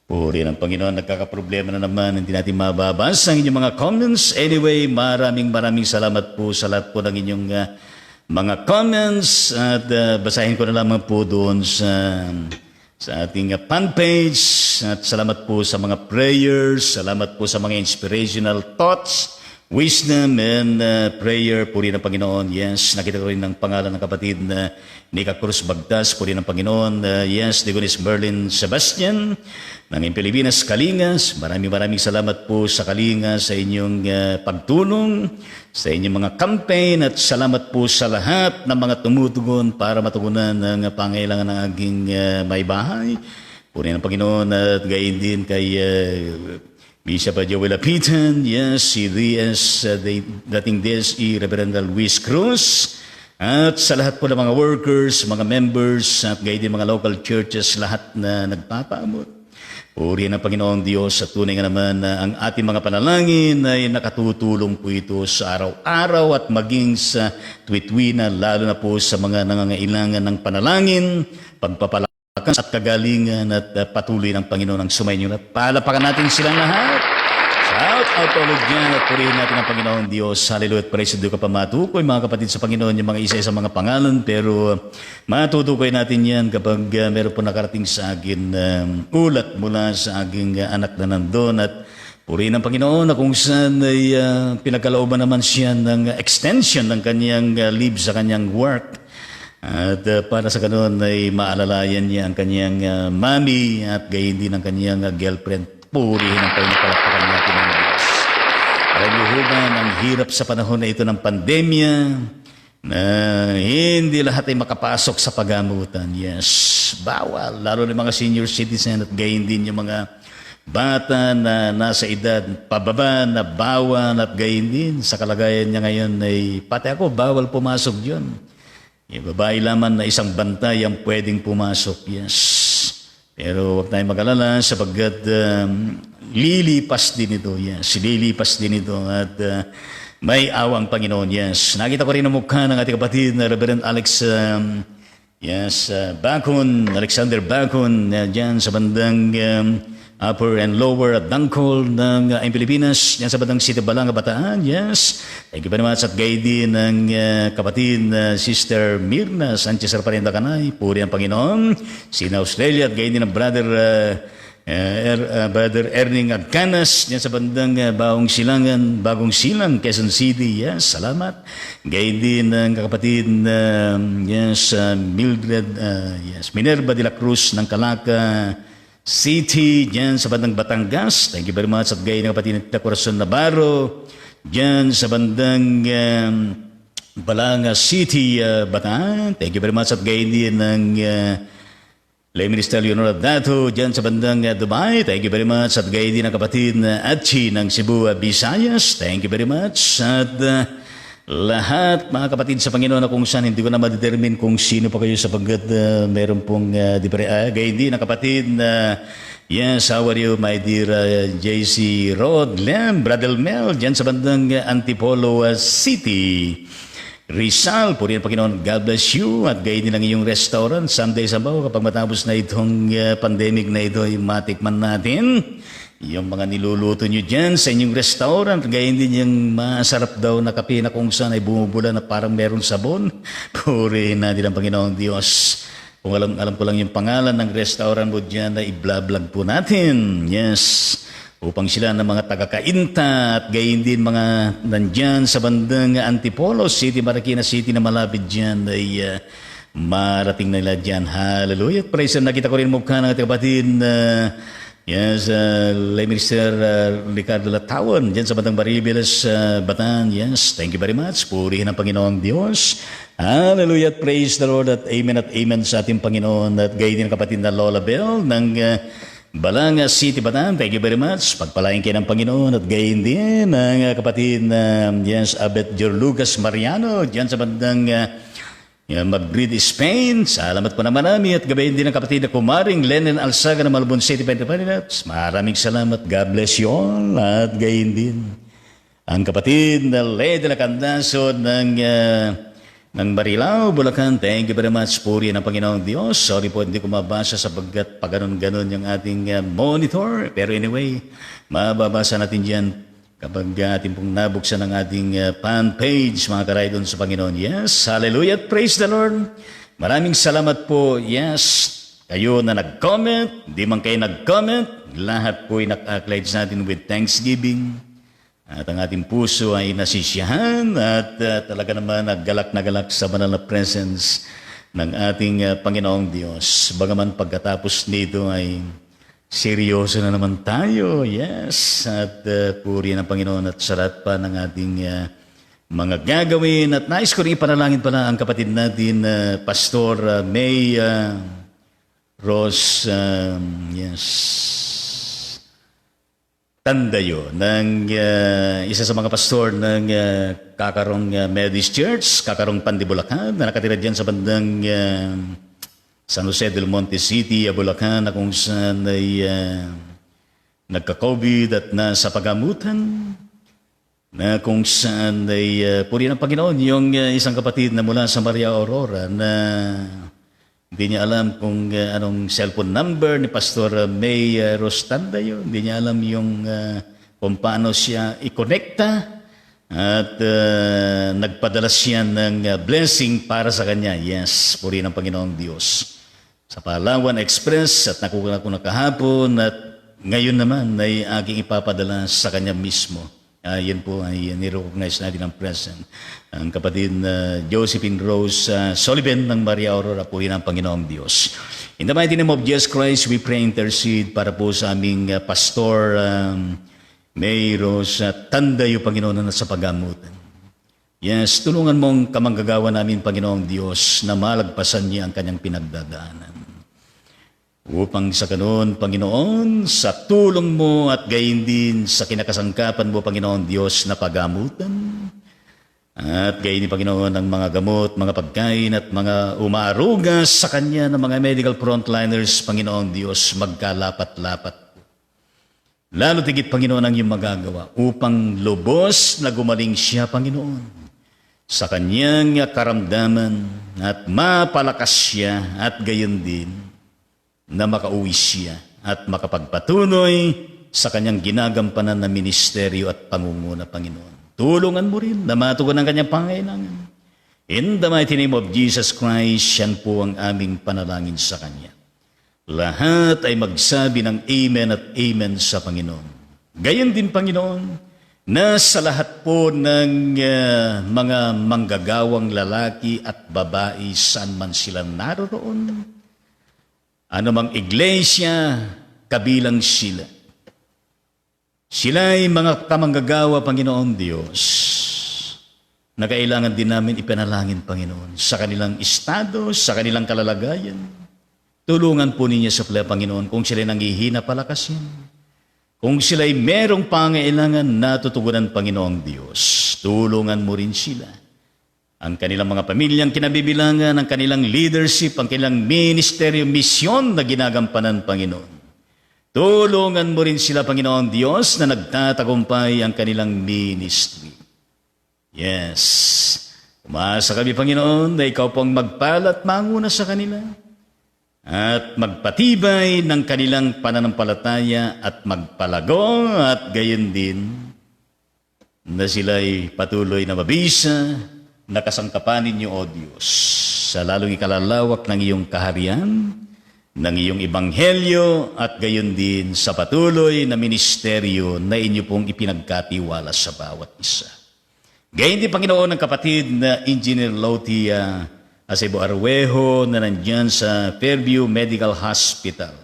puri ng Panginoon. Nagkakaproblema na naman, hindi natin mababasa ang inyong mga comments. Anyway, maraming salamat po sa lahat po ng inyong mga comments. At basahin ko na lamang po doon sa ating fan page. At salamat po sa mga prayers. Salamat po sa mga inspirational thoughts, wisdom and prayer. Puri ng Panginoon. Yes, nakita ko rin ng pangalan ng kapatid na Nika Cruz Bagtas. Puri ng Panginoon. Yes, Degonis Merlin Sebastian ng Pilipinas Kalingas. Maraming salamat po sa Kalingas sa inyong pagtulong, sa inyong mga campaign, at salamat po sa lahat ng mga tumutugon para matugunan ang pangailangan ng aking may bahay. Puri ng Panginoon at gayon din kay Bishop Joel Lapitan, yes, si dating DSE Reverend Luis Cruz, at sa lahat po ng mga workers, mga members, at gayon din mga local churches, lahat na nagpapaabot. Purihin ang Panginoong Diyos at tunay nga naman na ang ating mga panalangin ay nakatutulong po ito sa araw-araw at maging sa tuwid-tuwina, lalo na po sa mga nangangailangan ng panalangin, pagpapalakas at kagalingan at patuloy ng Panginoon ang sumainyo. Palapakan natin silang lahat. Shout out all of dyan at purihin natin ang Panginoon Diyos. Hallelujah at praise. Doon ka pa matukoy mga kapatid sa Panginoon yung mga isa-isa mga pangalan, pero matutukoy natin yan kapag meron po nakarating sa akin ulat mula sa aking anak na nandun. At purihin ang Panginoon na kung saan ay pinagkalooban naman siya ng extension ng kanyang leave sa kanyang work. At para sa ganoon ay maalalayan niya ang kanyang mami at gayon din ang kanyang girlfriend. Purihin ang Panginoon, palakpakan natin ang Diyos. Alam niyo ho ba, ang hirap sa panahon na ito ng pandemya, na hindi lahat ay makapasok sa pagamutan. Yes, bawal. Lalo na mga senior citizen at gayon din yung mga bata na nasa edad pababa na bawal at gayon din. Sa kalagayan niya ngayon ay pati ako, bawal pumasok yun. Yung babae lamang na isang bantay ang pwedeng pumasok. Yes. Pero huwag tayong mag-alala sapagkat lilipas din ito. Yes, lilipas din ito at may awang Panginoon. Yes, nakita ko rin ang mukha ng ating kapatid na Reverend Alex Bacon, Alexander Bacon, dyan sa bandang Upper and Lower at Dangkol ng Pilipinas, yan sa bandang City Balanga, Bataan. Yes, thank you very much. At gayon din ng kapatid Sister Mirna Sanchez Arparinda Kanay, puri ang Panginoon. Sina Australia at gayon din ng Brother Erning Agcanas, yan sa bandang Bagong Silang, Quezon City. Yes, salamat. Gayon din ng kapatid Mildred, Minerva de la Cruz ng Calaca City, dyan sa bandang Batangas. Thank you very much. At gayon ng kapatid na Corazon Navarro, dyan sa bandang Balanga City, Bataan. Thank you very much. At gayon din ng Lay Minister Leonora Dato, dyan sa bandang Dubai. Thank you very much. At gayon din ng kapatid na Achi ng Cebu, Visayas. Thank you very much. At lahat, mga kapatid sa Panginoon, na kung saan hindi ko na ma-determine kung sino pa kayo sapagkat meron pong gayon din ang kapatid na yes, how are you, my dear JC Rod Lem, Brother Mel, dyan sa bandang Antipolo City, Rizal. Puri ang Panginoon, God bless you. At gayon din ang iyong restaurant, Sunday Sabaw, kapag matapos na itong pandemic na ito, yung matikman natin. Yung mga niluluto nyo dyan sa inyong restaurant, gayon din yung masarap daw na kape na kung saan ay bumubula na parang merong sabon. Purihin natin ang Panginoong Diyos. Kung alam ko lang yung pangalan ng restaurant mo dyan na i-vlog po natin. Yes. Upang sila ng mga taga-Kainta at gayon din mga nandyan sa bandang Antipolo City, Marikina City na malapit dyan ay marating na nila dyan. Hallelujah. Praise the Lord. Nakita ko rin mukha ng ating kapatid yes, Lay Minister Ricardo Latawan, dyan sa Batang Baribelas, Batan. Yes, thank you very much. Purihin ang Panginoong Diyos. Hallelujah, praise the Lord at amen sa ating Panginoon. At gayon din kapatid na Lola Bell ng Balanga City, Batan. Thank you very much. Pagpalain kayo ng Panginoon. At gayon din ang kapatid na yes, Abet Jorlugas Mariano, dyan sa bandang Madrid, Spain. Salamat po na marami at gabayin din ang kapatid na kumaring Lenin Alsaga ng Malabon City, Pilipinas. Maraming salamat. God bless you all. At gayin din ang kapatid na Lady Lacandaso ng Marilao, Bulacan. Thank you very much. Puri ng Panginoong Diyos. Sorry po, hindi ko mabasa sapagkat paganon-ganon yung ating monitor. Pero anyway, mababasa natin dyan kapag ating pong nabuksan ang ating fan page, mga karaydon sa Panginoon. Yes, hallelujah, praise the Lord. Maraming salamat po. Yes, kayo na nag-comment, di man kayo nag-comment, lahat po ay nak-acknowledge natin with thanksgiving. At ang ating puso ay nasisiyahan at talaga naman naggalak na galak sa banal na presence ng ating Panginoong Diyos. Bagaman pagkatapos nito ay seryoso na naman tayo, yes. At puri ng Panginoon at sarat pa ng ating mga gagawin. At nais ko rin ipanalangin pala ang kapatid natin, Pastor May Rose, yes, Tandayo, ng isa sa mga pastor ng Kakarong Methodist Church, Kakarong Pandibulacan, na nakatira dyan sa bandang San Jose del Monte City, Bulacan, na kung saan ay nagka-COVID at nasa pagamutan, na kung saan ay puri ng Panginoon yung isang kapatid na mula sa Maria Aurora na hindi niya alam kung anong cellphone number ni Pastor May Rostanda yun. Hindi niya alam yung kung paano siya i-connecta at nagpadala siya ng blessing para sa kanya. Yes, puri ng Panginoong Diyos. Sa Palawan Express at nakuha ko na kahapon at ngayon naman ay aking ipapadala sa kanya mismo. Yan po ay nirecognize natin ang present. Ang kapatid na Josephine Rose Sullivan ng Maria Aurora, puri ng Panginoong Diyos. In the mighty name of Jesus Christ, we pray intercede para po sa aming Pastor May Rose Tandayo, Panginoon, na sa pagamutan. Yes, tulungan mong kamanggagawa namin, Panginoong Diyos, na malagpasan niya ang kanyang pinagdadaanan. Upang sa ganoon, Panginoon, sa tulong mo at gayon din sa kinakasangkapan mo, Panginoon Diyos, na pagamutan. At gayon din, Panginoon, ang mga gamot, mga pagkain at mga umaarugas sa kanya ng mga medical frontliners, Panginoon Diyos, magkalapat-lapat. Lalo tigit, Panginoon, ang iyong magagawa upang lubos na gumaling siya, Panginoon, sa kanyang karamdaman at mapalakas siya at gayon din na makauwi siya at makapagpatuloy sa kanyang ginagampanan na ministeryo at pangunguna, Panginoon. Tulungan mo rin na matugon ang kanyang pangailangan. In the mighty name of Jesus Christ, yan po ang aming panalangin sa kanya. Lahat ay magsabi ng amen at amen sa Panginoon. Gayon din, Panginoon, na sa lahat po ng mga manggagawang lalaki at babae, saan man sila naroroon, anumang iglesia, kabilang sila. Sila ay mga kamanggagawa, Panginoon Diyos, na kailangan din namin ipanalangin, Panginoon, sa kanilang estado, sa kanilang kalalagayan. Tulungan po ninyo sa Panginoon, kung sila nanghihina, palakasin. Kung sila ay merong pangailangan, natutugunan, Panginoong Diyos, tulungan mo rin sila. Ang kanilang mga pamilyang kinabibilangan, ang kanilang leadership, ang kanilang ministeryo, misyon na ginagampanan, Panginoon. Tulungan mo rin sila, Panginoon Diyos, na nagtatagumpay ang kanilang ministry. Yes. Umasa kami, Panginoon, na ikaw pong magpala at manguna sa kanila. at magpatibay ng kanilang pananampalataya at magpalago at gayon din na sila'y patuloy na mabisa na kasangkapanin niyo, O Diyos, sa lalong ikalalawak ng iyong kaharian, ng iyong ebanghelyo at gayon din sa patuloy na ministeryo na inyo pong ipinagkatiwala sa bawat isa. Gayon din, Panginoon, ng kapatid na Engineer Lautia Acebo Arwejo na nandyan sa Fairview Medical Hospital,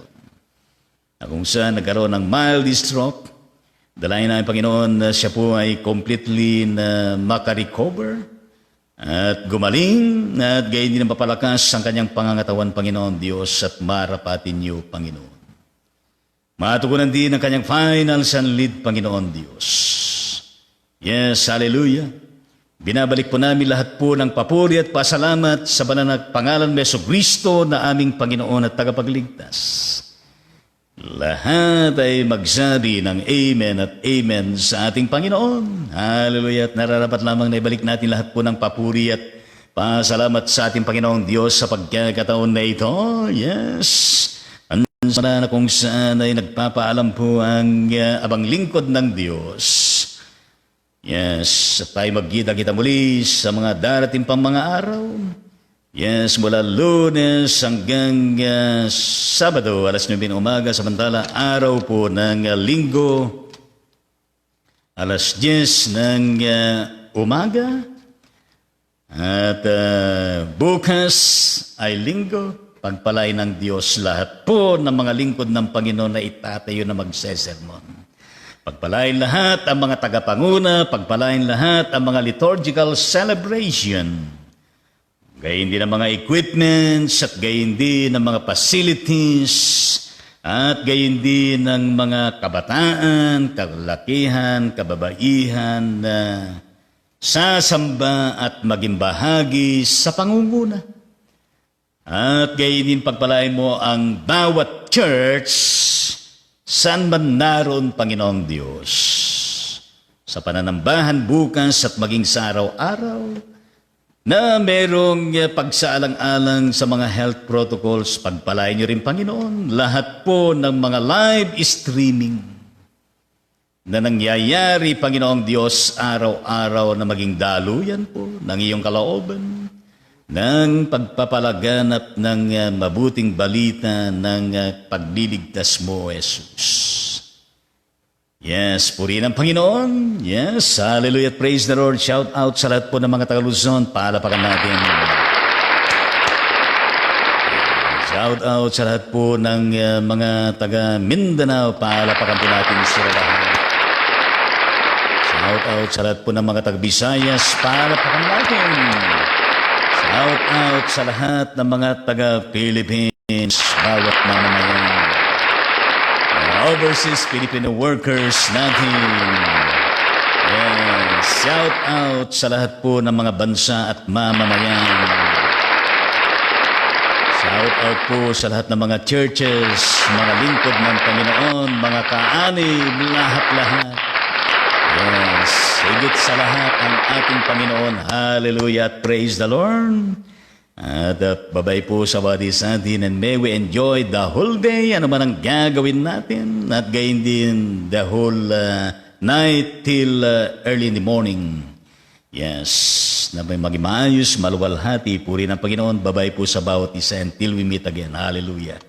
na kung saan nagkaroon ng mild stroke. Dalayan namin, Panginoon, na siya po ay completely na makarecover at gumaling at gayon din ang papalakas ang kanyang pangangatawan, Panginoon Diyos, at marapatin niyo, Panginoon. Matugunan din ang kanyang final sunlid, Panginoon Diyos. Yes, hallelujah. Binabalik po namin lahat po ng papuri at pasalamat sa banal na pangalan ng Jesucristo na aming Panginoon at tagapagligtas. Lahat ay magsabi ng Amen at Amen sa ating Panginoon. Hallelujah. At nararapat lamang na ibalik natin lahat po ng papuri at pasalamat sa ating Panginoong Diyos sa pagkakataon na ito. Yes. Sana na kung saan ay nagpapaalam po ang abang lingkod ng Diyos. Yes, at tayo magkita-kita muli sa mga darating pang mga araw. Yes, mula Lunes hanggang Sabado, alas 9 ng umaga, samantala araw po ng Linggo, alas 10 ng umaga. At bukas ay Linggo, pagpalain ng Diyos lahat po ng mga lingkod ng Panginoon na itatayo na magsesermon. Pagpalain lahat ang mga tagapanguna, pagpalain lahat ang mga liturgical celebration. Gayon din ang mga equipments at gayon din ang mga facilities at gayon din ang mga kabataan, kalalakihan, kababaihan na sasamba at maging bahagi sa pangunguna. At gayon din pagpalain mo ang bawat church saan man naroon, Panginoong Diyos, sa pananambahan bukas at maging sa araw-araw, na merong pagsaalang-alang sa mga health protocols, pagpalain niyo rin, Panginoon, lahat po ng mga live streaming na nangyayari, Panginoong Diyos, araw-araw na maging daluyan po ng iyong kalooban, ng pagpapalaganap ng mabuting balita ng pagliligtas mo, Jesus. Yes, purihin ang Panginoon. Yes, hallelujah, praise the Lord. Shout out sa lahat po ng mga taga-Luzon. Palapakan natin. Shout out sa lahat po ng mga taga-Mindanao. Palapakan po natin sila lahat. Shout out sa lahat po ng mga taga-Visayas. Palapakan natin. Shout out sa lahat ng mga taga-Philippines, bawat mamamayan. Overseas Filipino workers natin. Yes. Shout out sa lahat po ng mga bansa at mamamayan. Shout out po sa lahat ng mga churches, mga lingkod ng Panginoon, mga kaanib, lahat-lahat. Yes. Higit sa lahat ang ating Panginoon. Hallelujah. Praise the Lord. At babay po sa bawat isa atin, and may we enjoy the whole day. Ano man ang gagawin natin. At gayon din the whole night till early in the morning. Yes. Na may maging maayos, maluwalhati. Puri ng Panginoon. Babay po sa bawat isa until we meet again. Hallelujah.